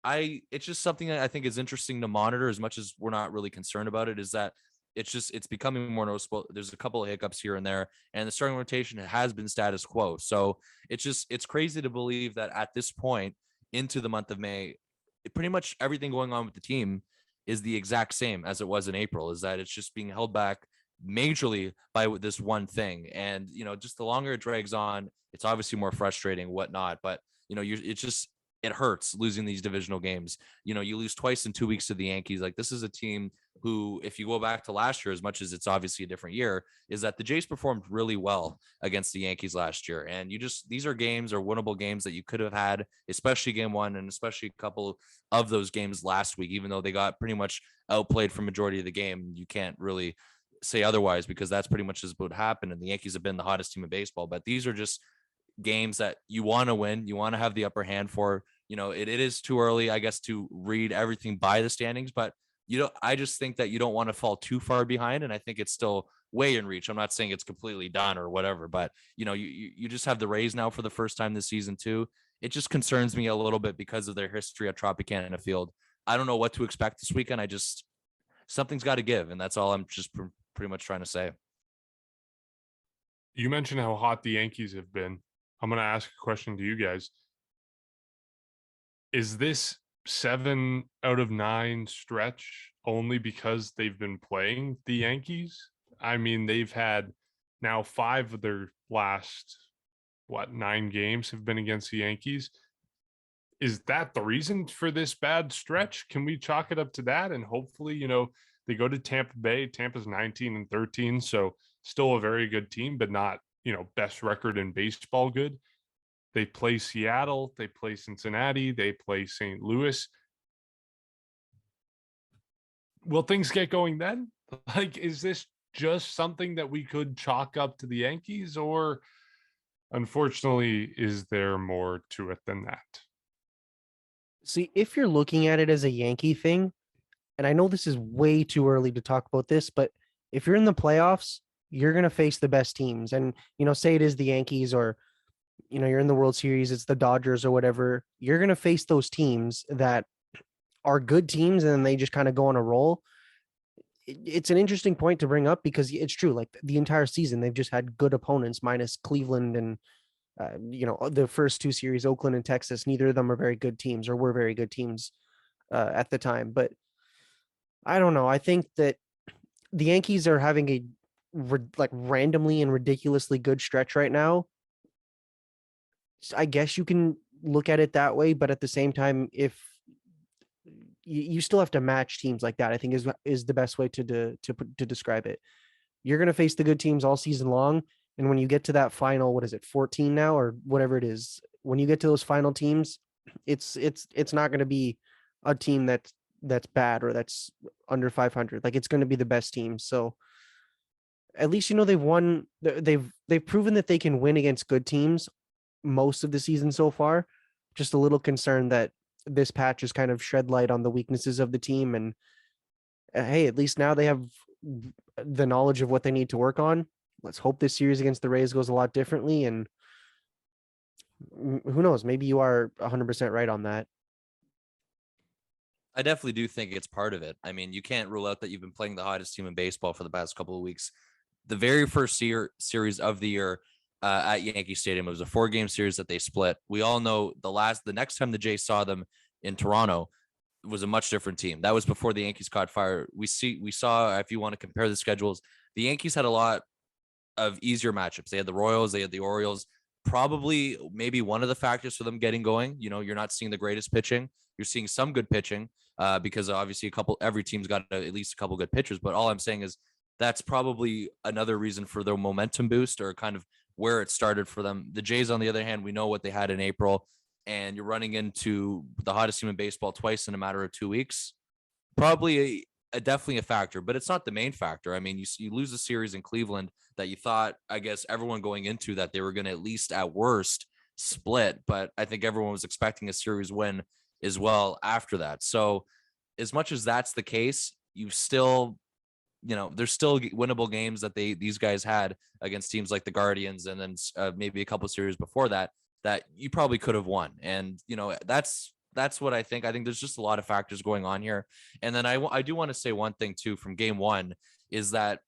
it's just something that I think is interesting to monitor, as much as we're not really concerned about it, is that it's becoming more noticeable. There's a couple of hiccups here and there, and the starting rotation has been status quo. So it's crazy to believe that at this point into the month of May, pretty much everything going on with the team is the exact same as it was in April, is that it's just being held back majorly by this one thing. And, just the longer it drags on, it's obviously more frustrating, whatnot, but it hurts losing these divisional games. You lose twice in 2 weeks to the Yankees. Like, this is a team who, if you go back to last year, as much as it's obviously a different year, is that the Jays performed really well against the Yankees last year. And these are games, or winnable games, that you could have had, especially game one, and especially a couple of those games last week, even though they got pretty much outplayed for majority of the game. You can't really say otherwise, because that's pretty much just what happened. And the Yankees have been the hottest team in baseball. But these are just games that you want to win. You want to have the upper hand for. It is too early, I guess, to read everything by the standings. But I just think that you don't want to fall too far behind. And I think it's still way in reach. I'm not saying it's completely done or whatever, but you just have the Rays now for the first time this season too. It just concerns me a little bit because of their history at Tropicana Field. I don't know what to expect this weekend. Something's got to give, and that's all I'm just pretty much trying to say. You mentioned how hot the Yankees have been. I'm going to ask a question to you guys. Is this 7 out of 9 stretch only because they've been playing the Yankees? I mean, they've had now 5 of their last, 9 games have been against the Yankees. Is that the reason for this bad stretch? Can we chalk it up to that? And hopefully, they go to Tampa Bay. Tampa's 19-13, so still a very good team, but not, best record in baseball good. They play Seattle, they play Cincinnati, they play St. Louis. Will things get going then? Like, is this just something that we could chalk up to the Yankees, or unfortunately, is there more to it than that? See, if you're looking at it as a Yankee thing, and I know this is way too early to talk about this, but if you're in the playoffs, you're going to face the best teams. And, say it is the Yankees, or, you're in the World Series, it's the Dodgers or whatever. You're going to face those teams that are good teams, and then they just kind of go on a roll. It's an interesting point to bring up because it's true. Like the entire season, they've just had good opponents minus Cleveland and, the first 2 series, Oakland and Texas. Neither of them are very good teams, or were very good teams at the time. But I don't know. I think that the Yankees are having a randomly and ridiculously good stretch right now. I guess you can look at it that way, but at the same time, if you still have to match teams like that, I think is the best way to describe it. You're going to face the good teams all season long, and when you get to that final, what is it, 14 now or whatever it is, when you get to those final teams, it's not going to be a team that's bad or that's under 500. Like, it's going to be the best team. So at least they've won. They've proven that they can win against good teams most of the season so far. Just a little concerned that this patch has kind of shed light on the weaknesses of the team. And hey, at least now they have the knowledge of what they need to work on. Let's hope this series against the Rays goes a lot differently. And who knows, maybe you are 100% right on that. I definitely do think it's part of it. I mean, you can't rule out that you've been playing the hottest team in baseball for the past couple of weeks. The very first series of the year at Yankee Stadium, it was a 4-game series that they split. We all know the next time the Jays saw them in Toronto was a much different team. That was before the Yankees caught fire. We saw, if you want to compare the schedules, the Yankees had a lot of easier matchups. They had the Royals, they had the Orioles. Probably maybe one of the factors for them getting going. You're not seeing the greatest pitching. You're seeing some good pitching because obviously every team's got at least a couple good pitchers. But all I'm saying is that's probably another reason for their momentum boost, or kind of where it started for them. The Jays, on the other hand, we know what they had in April, and you're running into the hottest team in baseball twice in a matter of 2 weeks. Probably definitely a factor, but it's not the main factor. I mean, you lose a series in Cleveland that you thought, I guess everyone going into that, they were going to at least at worst split, but I think everyone was expecting a series win as well after that. So as much as that's the case, you still, there's still winnable games that these guys had against teams like the Guardians, and then maybe a couple series before that you probably could have won. And that's what I think. I think there's just a lot of factors going on here. And then I do want to say one thing too from game 1 is that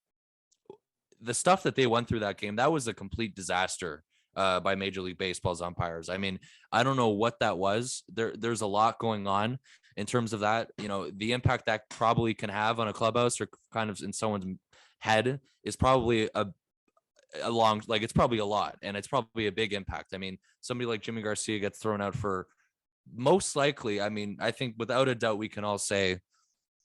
the stuff that they went through that game, that was a complete disaster by Major League Baseball's umpires. I mean, I don't know what that was. There's a lot going on in terms of that. The impact that probably can have on a clubhouse or kind of in someone's head is probably it's probably a lot, and it's probably a big impact. I mean, somebody like Jimmy Garcia gets thrown out for most likely. I mean, I think without a doubt we can all say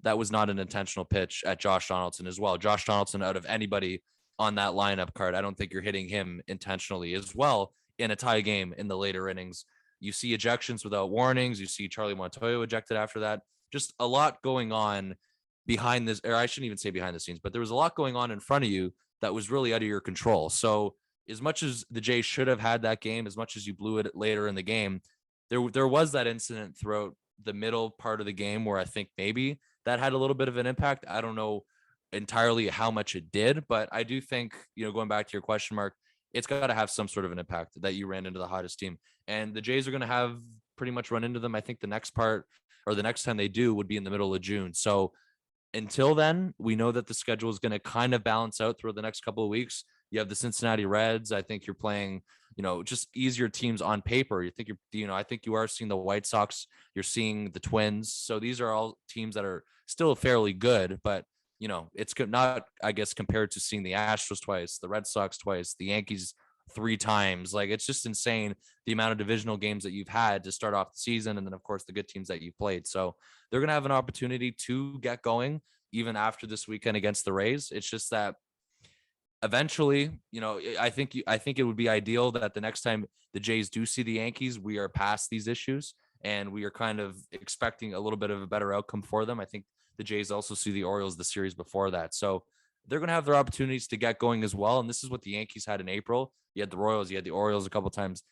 that was not an intentional pitch at Josh Donaldson as well. Josh Donaldson, out of anybody on that lineup card, I don't think you're hitting him intentionally as well in a tie game in the later innings. You see ejections without warnings. You see Charlie Montoyo ejected after that. Just a lot going on behind this, or I shouldn't even say behind the scenes, but there was a lot going on in front of you that was really out of your control. So as much as the Jays should have had that game, as much as you blew it later in the game, there was that incident throughout the middle part of the game where I think maybe that had a little bit of an impact. I don't know entirely how much it did, but I do think, going back to your question, Mark, it's got to have some sort of an impact that you ran into the hottest team. And the Jays are going to have pretty much run into them. I think the next time they do would be in the middle of June. So until then, we know that the schedule is going to kind of balance out through the next couple of weeks. You have the Cincinnati Reds. I think you're playing, just easier teams on paper. I think you are seeing the White Sox. You're seeing the Twins. So these are all teams that are still fairly good, but it's not, I guess, compared to seeing the Astros twice, the Red Sox twice, the Yankees 3 times. Like, it's just insane the amount of divisional games that you've had to start off the season. And then, of course, the good teams that you've played. So they're going to have an opportunity to get going even after this weekend against the Rays. It's just that eventually, I think it would be ideal that the next time the Jays do see the Yankees, we are past these issues and we are kind of expecting a little bit of a better outcome for them. I think the Jays also see the Orioles the series before that. So they're going to have their opportunities to get going as well. And this is what the Yankees had in April. You had the Royals, you had the Orioles a couple of times.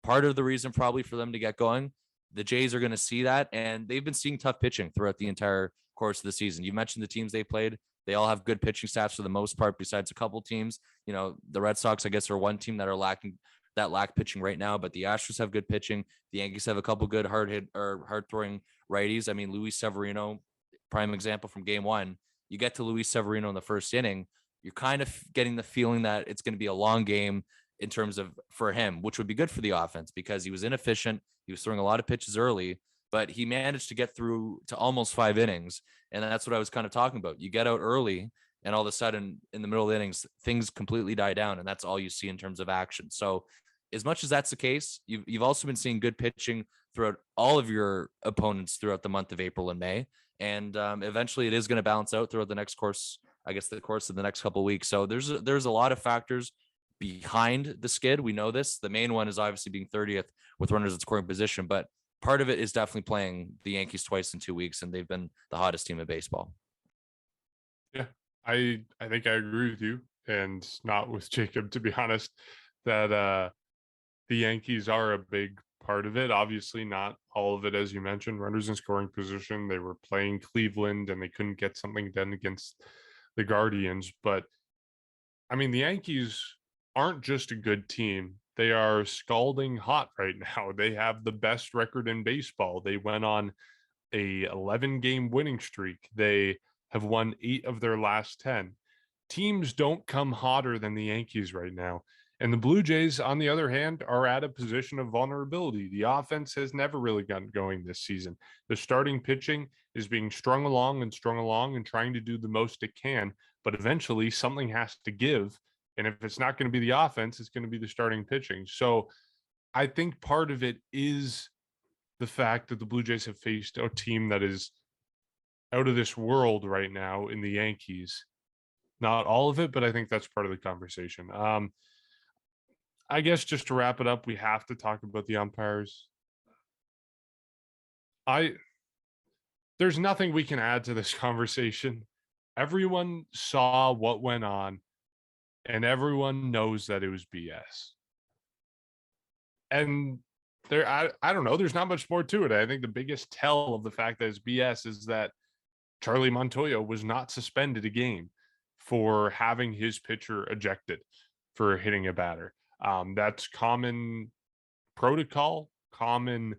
Part of the reason probably for them to get going, the Jays are going to see that. And they've been seeing tough pitching throughout the entire course of the season. You mentioned the teams they played. They all have good pitching staffs for the most part, besides a couple teams. The Red Sox, I guess, are one team that lack pitching right now, but the Astros have good pitching. The Yankees have a couple good hard throwing righties. I mean, Luis Severino, prime example from game 1. You get to Luis Severino in the first inning, you're kind of getting the feeling that it's going to be a long game in terms of for him, which would be good for the offense because he was inefficient. He was throwing a lot of pitches early, but he managed to get through to almost 5 innings. And that's what I was kind of talking about. You get out early and all of a sudden in the middle of the innings, things completely die down. And that's all you see in terms of action. So as much as that's the case, you've also been seeing good pitching throughout all of your opponents throughout the month of April and May. And eventually it is going to balance out throughout the course of the next couple of weeks. So there's a lot of factors behind the skid. We know this. The main one is obviously being 30th with runners in scoring position, but part of it is definitely playing the Yankees twice in 2 weeks, and they've been the hottest team in baseball. Yeah, I think I agree with you, and not with Jacob, to be honest, that the Yankees are a big part of it. Obviously, not all of it, as you mentioned. Runners in scoring position. They were playing Cleveland, and they couldn't get something done against the Guardians. But I mean, the Yankees aren't just a good team. They are scalding hot right now. They have the best record in baseball. They went on a 11-game winning streak. They have won 8 of their last 10. Teams don't come hotter than the Yankees right now. And the Blue Jays, on the other hand, are at a position of vulnerability. The offense has never really gotten going this season. The starting pitching is being strung along and trying to do the most it can. But eventually something has to give. And if it's not going to be the offense, it's going to be the starting pitching. So I think part of it is the fact that the Blue Jays have faced a team that is out of this world right now in the Yankees. Not all of it, but I think that's part of the conversation. I guess just to wrap it up, we have to talk about the umpires. There's nothing we can add to this conversation. Everyone saw what went on. And everyone knows that it was BS. And I don't know, there's not much more to it. I think the biggest tell of the fact that it's BS is that Charlie Montoyo was not suspended a game for having his pitcher ejected for hitting a batter. That's common protocol, common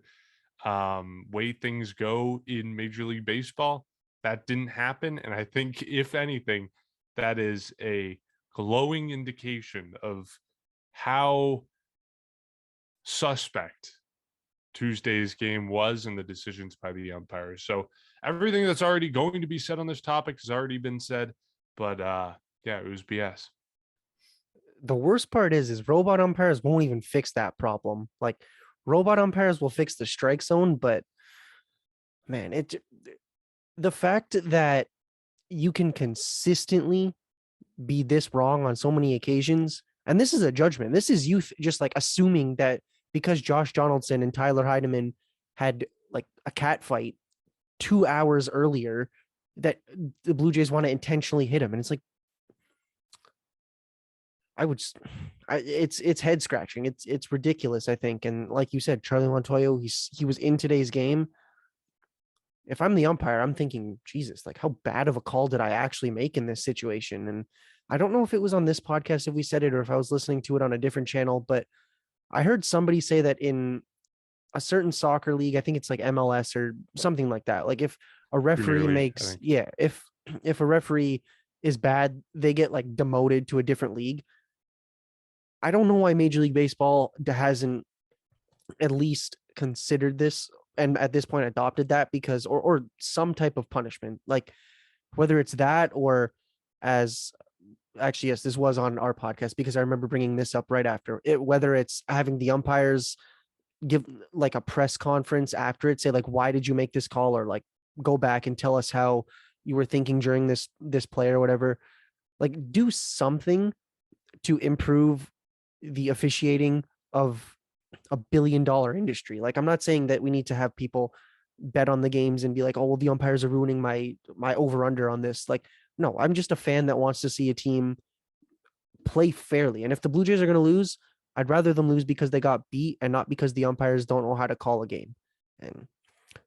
way things go in Major League Baseball. That didn't happen. And I think, if anything, that is a glowing indication of how suspect Tuesday's game was and the decisions by the umpires. So everything that's already going to be said on this topic has already been said, but yeah, it was BS. The worst part is robot umpires won't even fix that problem. Like, robot umpires will fix the strike zone, but man, the fact that you can consistently be this wrong on so many occasions, and this is a judgment. This is youth just like assuming that because Josh Donaldson and Tyler Heidemann had like a cat fight 2 hours earlier, that the Blue Jays want to intentionally hit him. And it's like, it's head scratching. It's ridiculous, I think. And like you said, Charlie Montoyo, he was in today's game. If I'm the umpire, I'm thinking, Jesus, like how bad of a call did I actually make in this situation? And I don't know if it was on this podcast if we said it or if I was listening to it on a different channel, but I heard somebody say that in a certain soccer league, I think it's like MLS or something like that. Like if a referee League, I makes, think. yeah, if a referee is bad, they get like demoted to a different league. I don't know why Major League Baseball hasn't at least considered this and at this point adopted that, because or some type of punishment, like whether it's that or as actually, yes, this was on our podcast because I remember bringing this up right after it, whether it's having the umpires give like a press conference after it, say like, why did you make this call, or like go back and tell us how you were thinking during this play or whatever. Like do something to improve the officiating of $1 billion industry. Like I'm not saying that we need to have people bet on the games and be like, oh well, the umpires are ruining my over under on this. Like, no, I'm just a fan that wants to see a team play fairly. And if the Blue Jays are going to lose, I'd rather them lose because they got beat and not because the umpires don't know how to call a game. And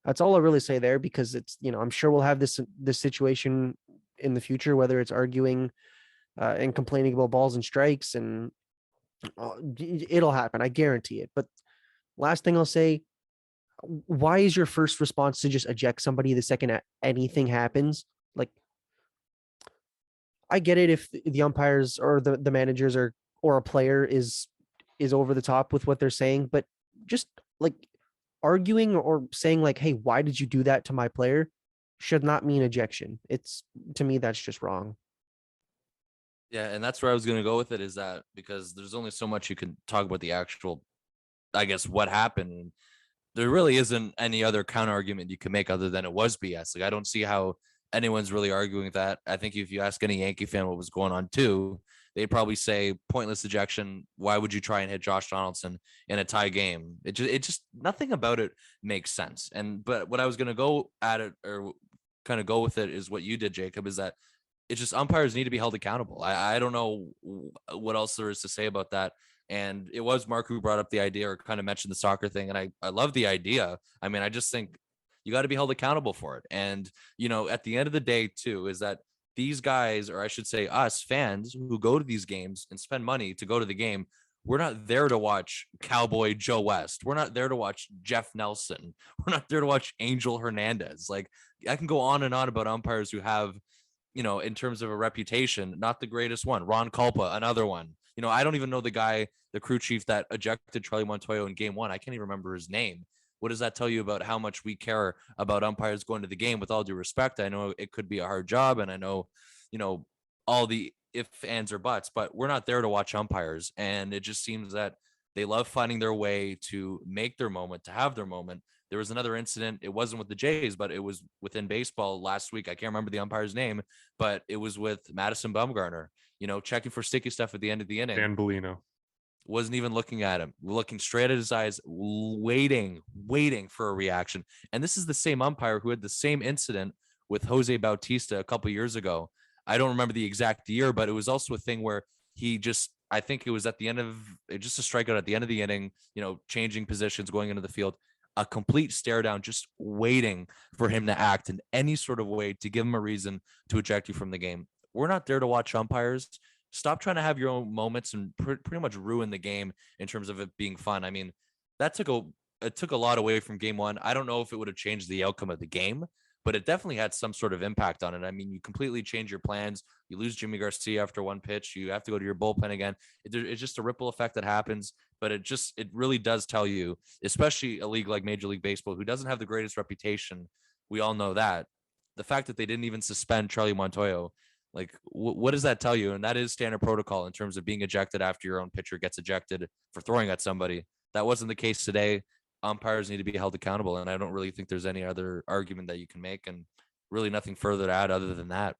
that's all I really say there, because it's, I'm sure we'll have this situation in the future, whether it's arguing and complaining about balls and strikes, and it'll happen. I guarantee it. But last thing I'll say, why is your first response to just eject somebody the second anything happens? Like, I get it if the umpires or the managers or a player is over the top with what they're saying, but just like arguing or saying like, hey, why did you do that to my player, should not mean ejection. It's, to me, that's just wrong. Yeah, and that's where I was going to go with it, is that because there's only so much you can talk about the actual, I guess, what happened. There really isn't any other counter argument you can make other than it was BS. Like I don't see how anyone's really arguing that. I think if you ask any Yankee fan what was going on too, they'd probably say pointless ejection. Why would you try and hit Josh Donaldson in a tie game? It just nothing about it makes sense. But what I was gonna go at it, or kind of go with it, is what you did, Jacob, is that it's just umpires need to be held accountable. I don't know what else there is to say about that. And it was Mark who brought up the idea, or kind of mentioned the soccer thing. And I love the idea. I mean, I just think you got to be held accountable for it. And, at the end of the day, too, is that these guys, or I should say us fans who go to these games and spend money to go to the game, we're not there to watch Cowboy Joe West. We're not there to watch Jeff Nelson. We're not there to watch Angel Hernandez. Like I can go on and on about umpires who have, in terms of a reputation, not the greatest one. Ron Culpa, another one. I don't even know the guy, the crew chief that ejected Charlie Montoyo in game one. I can't even remember his name. What does that tell you about how much we care about umpires going to the game? With all due respect, I know it could be a hard job, and I know, all the if, ands, or buts, but we're not there to watch umpires. And it just seems that they love finding their way to make their moment, to have their moment. There was another incident. It wasn't with the Jays, but it was within baseball last week. I can't remember the umpire's name, but it was with Madison Bumgarner, checking for sticky stuff at the end of the inning. Dan Bellino. Wasn't even looking at him, looking straight at his eyes, waiting for a reaction. And this is the same umpire who had the same incident with Jose Bautista a couple years ago. I don't remember the exact year, but it was also a thing where I think it was at the end of just a strikeout at the end of the inning, changing positions, going into the field, a complete stare down, just waiting for him to act in any sort of way to give him a reason to eject you from the game. We're not there to watch umpires. Stop trying to have your own moments and pretty much ruin the game in terms of it being fun. I mean, it took a lot away from game one. I don't know if it would have changed the outcome of the game, but it definitely had some sort of impact on it. I mean, you completely change your plans. You lose Jimmy Garcia after one pitch. You have to go to your bullpen again. It's just a ripple effect that happens, but it really does tell you, especially a league like Major League Baseball, who doesn't have the greatest reputation. We all know that. The fact that they didn't even suspend Charlie Montoyo, like, what does that tell you? And that is standard protocol in terms of being ejected after your own pitcher gets ejected for throwing at somebody. That wasn't the case today. Umpires need to be held accountable, and I don't really think there's any other argument that you can make, and really nothing further to add other than that.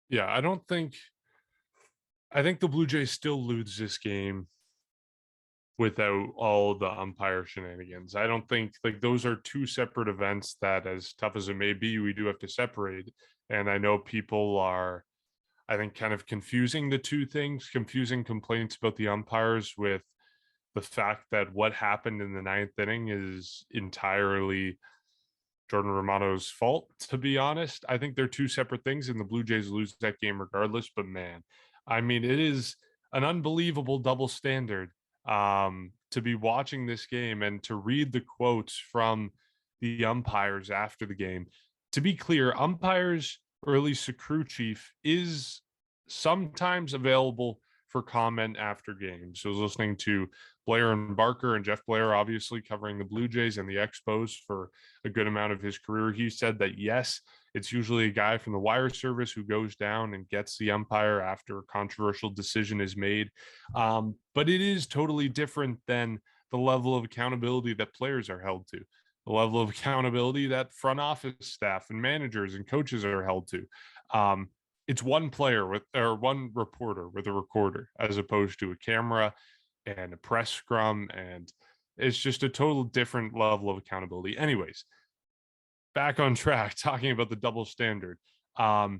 Yeah, I think the Blue Jays still lose this game without all the umpire shenanigans. I don't think like those are two separate events that, as tough as it may be, we do have to separate. And I know people are, I think, kind of confusing the two things, confusing complaints about the umpires with the fact that what happened in the ninth inning is entirely Jordan Romano's fault, to be honest. I think they're two separate things, and the Blue Jays lose that game regardless. But man, I mean, it is an unbelievable double standard to be watching this game and to read the quotes from the umpires after the game. To be clear, umpires, or at least the crew chief, is sometimes available for comment after games. So I was listening to Blair and Barker and Jeff Blair, obviously covering the Blue Jays and the Expos for a good amount of his career. He said that, yes, it's usually a guy from the wire service who goes down and gets the umpire after a controversial decision is made. But it is totally different than the level of accountability that players are held to, the level of accountability that front office staff and managers and coaches are held to. It's one player with, or one reporter with a recorder, as opposed to a camera and a press scrum, and it's just a total different level of accountability. Anyways, back on track, talking about the double standard. A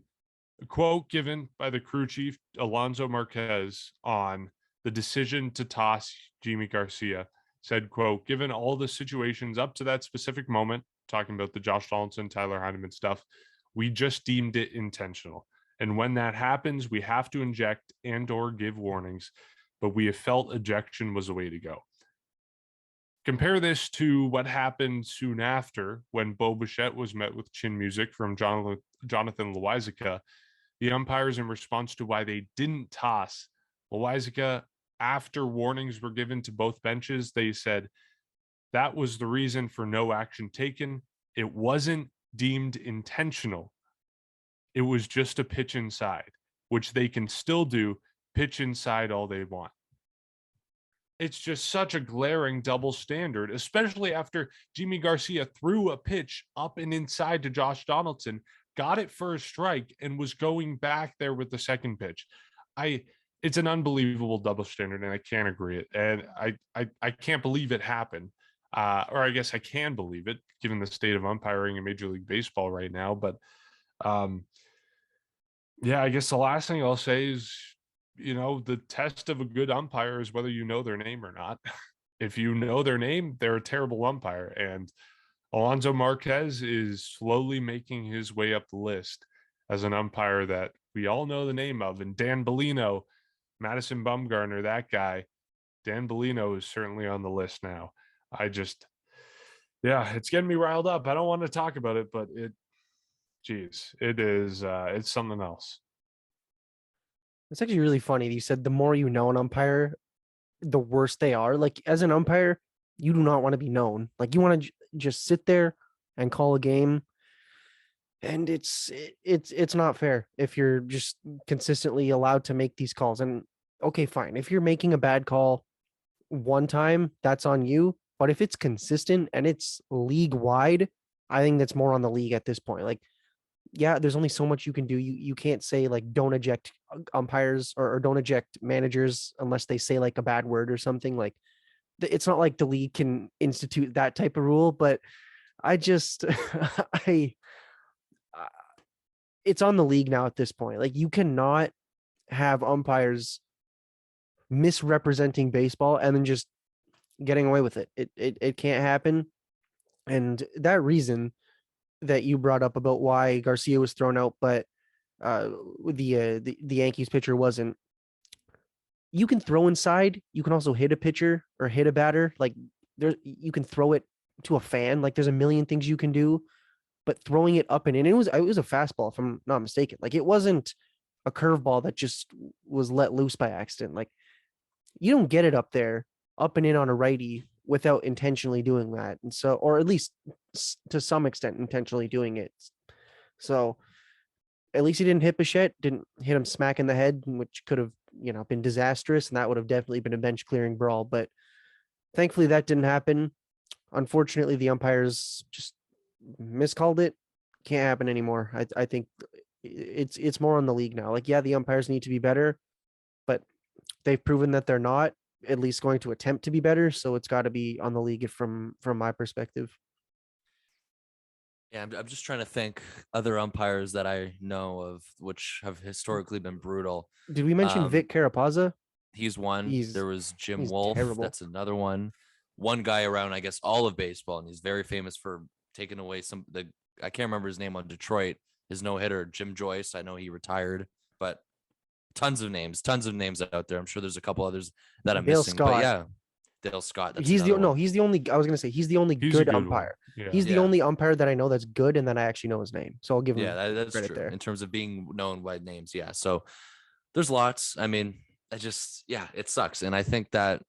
quote given by the crew chief, Alonso Marquez, on the decision to toss Jimmy Garcia said, quote, given all the situations up to that specific moment, talking about the Josh Donaldson, Tyler Heineman stuff, we just deemed it intentional. And when that happens, we have to inject and or give warnings, but we have felt ejection was the way to go. Compare this to what happened soon after when Bo Bichette was met with chin music from Jonathan Loizica. The umpires, in response to why they didn't toss Loizica after warnings were given to both benches, they said that was the reason for no action taken. It wasn't deemed intentional. It was just a pitch inside, which they can still do, pitch inside all they want. It's just such a glaring double standard, especially after Jimmy Garcia threw a pitch up and inside to Josh Donaldson, got it for a strike, and was going back there with the second pitch. It's an unbelievable double standard, and I can't agree it. And I can't believe it happened. Or I guess I can believe it, given the state of umpiring in Major League Baseball right now. But yeah, I guess the last thing I'll say is, you know, the test of a good umpire is whether you know their name or not. If you know their name, they're a terrible umpire. And Alonso Marquez is slowly making his way up the list as an umpire that we all know the name of. And Dan Bellino, Madison Bumgarner, that guy, Dan Bellino is certainly on the list now. Yeah, it's getting me riled up. I don't want to talk about it, but it's something else. It's actually really funny. You said the more you know an umpire, the worse they are. Like, as an umpire, you do not want to be known. Like, you want to just sit there and call a game. And it's not fair if you're just consistently allowed to make these calls. And okay, fine. If you're making a bad call one time, that's on you. But if it's consistent and it's league wide, I think that's more on the league at this point. Like, yeah, there's only so much you can do. You can't say like don't eject umpires or don't eject managers unless they say like a bad word or something. Like, it's not like the league can institute that type of rule. But I just it's on the league now at this point. Like, you cannot have umpires misrepresenting baseball and then just getting away with it. It can't happen. And that reason that you brought up about why Garcia was thrown out, but the Yankees pitcher wasn't. You can throw inside. You can also hit a pitcher or hit a batter. Like, you can throw it to a fan. Like, there's a million things you can do. But throwing it up and in, it was a fastball, if I'm not mistaken. Like, it wasn't a curveball that just was let loose by accident. Like, you don't get it up there, up and in on a righty without intentionally doing that. And so, or at least to some extent, intentionally doing it. So at least he didn't hit Bichette, didn't hit him smack in the head, which could have, been disastrous. And that would have definitely been a bench clearing brawl. But thankfully that didn't happen. Unfortunately, the umpires just miscalled it. Can't happen anymore. I think it's more on the league now. Like, yeah, the umpires need to be better, but they've proven that they're not. at least going to attempt to be better. So it's got to be on the league from my perspective. Yeah, I'm just trying to think other umpires that I know of which have historically been brutal. Did we mention Vic Carapazza? He's one. He's There was Jim he's Wolf. terrible. That's another one. One guy around, I guess, all of baseball, and he's very famous for taking away I can't remember his name on Detroit. His no hitter, Jim Joyce. I know he retired, but tons of names out there. I'm sure there's a couple others that I'm Dale missing. Scott. But yeah, Dale Scott. That's He's the another one. he's the only. I was gonna say he's the only He's a good good one. umpire. Yeah. He's the Yeah. only umpire that I know that's good, and then I actually know his name. So I'll give him That's credit true there. in terms of being known by names. Yeah. So there's lots. I mean, it sucks. And I think that,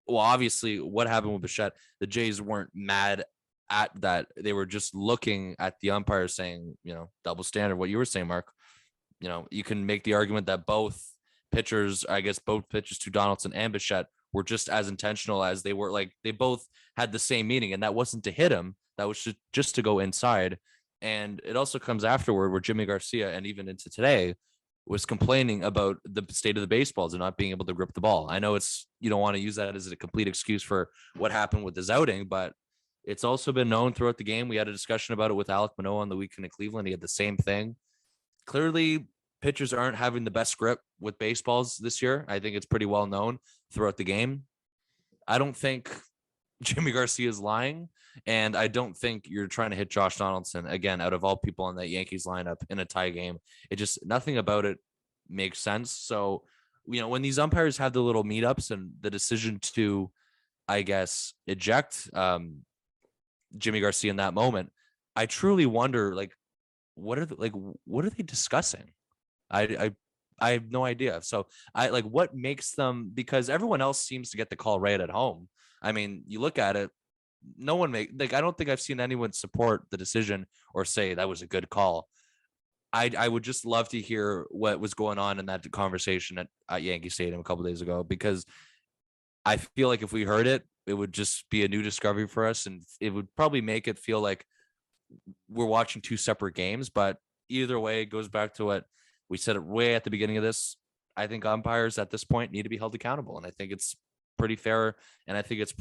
well, obviously what happened with Bichette, the Jays weren't mad at that. They were just looking at the umpire saying, double standard, what you were saying, Mark. You can make the argument that both pitches to Donaldson and Bichette were just as intentional as they were. Like, they both had the same meaning, and that wasn't to hit him. That was just to go inside. And it also comes afterward where Jimmy Garcia, and even into today, was complaining about the state of the baseballs and not being able to grip the ball. I know you don't want to use that as a complete excuse for what happened with his outing, but it's also been known throughout the game. We had a discussion about it with Alek Manoah on the weekend in Cleveland. He had the same thing. Clearly, pitchers aren't having the best grip with baseballs this year. I think it's pretty well known throughout the game. I don't think Jimmy Garcia is lying, and I don't think you're trying to hit Josh Donaldson again out of all people on that Yankees lineup in a tie game. It just, nothing about it makes sense. So, when these umpires have the little meetups and the decision to, I guess, eject Jimmy Garcia in that moment, I truly wonder, what are they discussing? I have no idea. So what makes them, because everyone else seems to get the call right at home. I mean, you look at it, no one I don't think I've seen anyone support the decision or say that was a good call. I would just love to hear what was going on in that conversation at Yankee Stadium a couple of days ago, because I feel like if we heard it, it would just be a new discovery for us, and it would probably make it feel like we're watching two separate games. But either way, it goes back to what we said way at the beginning of this. I think umpires at this point need to be held accountable, and I think it's pretty fair, and I think it's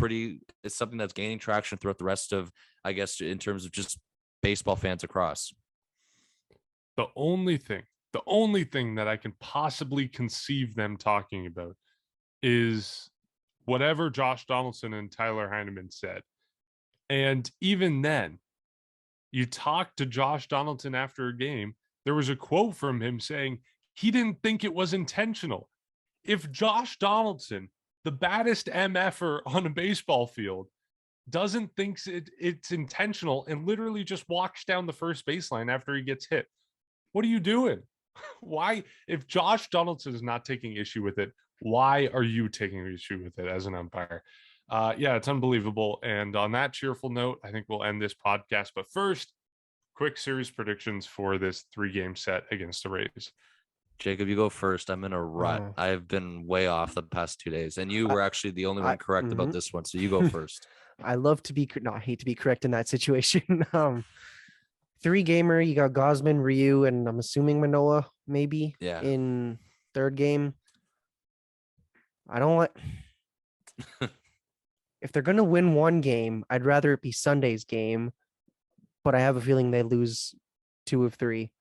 something that's gaining traction throughout the rest of, I guess, in terms of just baseball fans across. The only thing that I can possibly conceive them talking about is whatever Josh Donaldson and Tyler Heineman said. And even then, you talk to Josh Donaldson after a game, there was a quote from him saying he didn't think it was intentional. If Josh Donaldson, the baddest MFer on a baseball field, doesn't think it's intentional and literally just walks down the first baseline after he gets hit, what are you doing? Why, if Josh Donaldson is not taking issue with it, why are you taking issue with it as an umpire? Yeah, it's unbelievable. And on that cheerful note, I think we'll end this podcast. But first, quick series predictions for this 3-game set against the Rays. Jacob, you go first. I'm in a rut. I've been way off the past 2 days, and you were actually the only one correct about this one. So you go first. I love to be I hate to be correct in that situation. 3-gamer, you got Gosman, Ryu, and I'm assuming Manoah maybe in third game. I don't want. If they're gonna win one game, I'd rather it be Sunday's game, but I have a feeling they lose 2 of 3.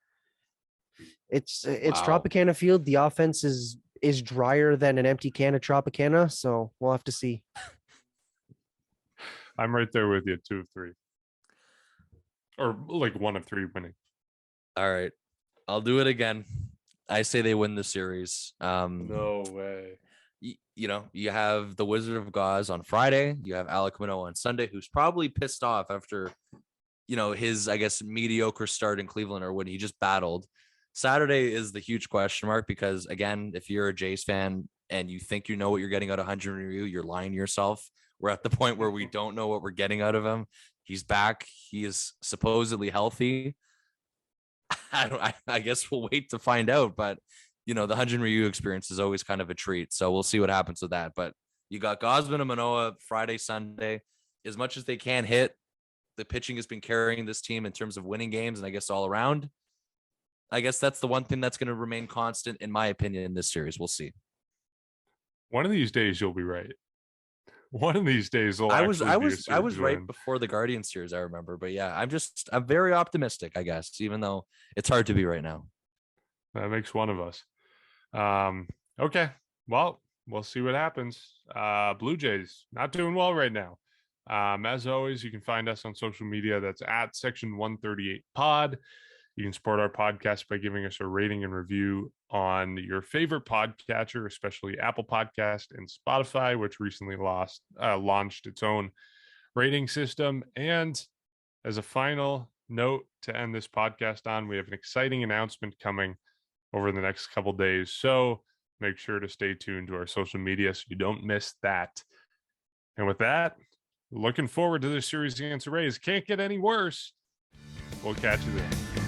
It's Tropicana Field. The offense is drier than an empty can of Tropicana, so we'll have to see. I'm right there with you, 2 of 3. Or 1 of 3 winning. All right. I'll do it again. I say they win the series. No way. You have the Wizard of Oz on Friday. You have Alek Manoah on Sunday, who's probably pissed off after, his, I guess, mediocre start in Cleveland, or when he just battled. Saturday is the huge question mark, because, again, if you're a Jays fan and you think you know what you're getting out of Hyun-Jin Ryu, you're lying to yourself. We're at the point where we don't know what we're getting out of him. He's back. He is supposedly healthy. I guess we'll wait to find out, but the Hyun-Jin Ryu experience is always kind of a treat. So we'll see what happens with that. But you got Gosman and Manoah Friday, Sunday. As much as they can hit, the pitching has been carrying this team in terms of winning games, and I guess all around. I guess that's the one thing that's going to remain constant, in my opinion, in this series. We'll see. One of these days you'll be right. One of these days there'll I was actually I be a was I was series right win. before the Guardian series, I remember. But yeah, I'm very optimistic, I guess, even though it's hard to be right now. That makes one of us. Okay. Well, we'll see what happens. Blue Jays not doing well right now. As always, you can find us on social media. That's at Section 138 Pod. You can support our podcast by giving us a rating and review on your favorite podcatcher, especially Apple Podcast and Spotify, which recently launched its own rating system. And as a final note to end this podcast on, we have an exciting announcement coming over the next couple days. So make sure to stay tuned to our social media so you don't miss that. And with that, looking forward to this series against the Rays. Can't get any worse. We'll catch you then.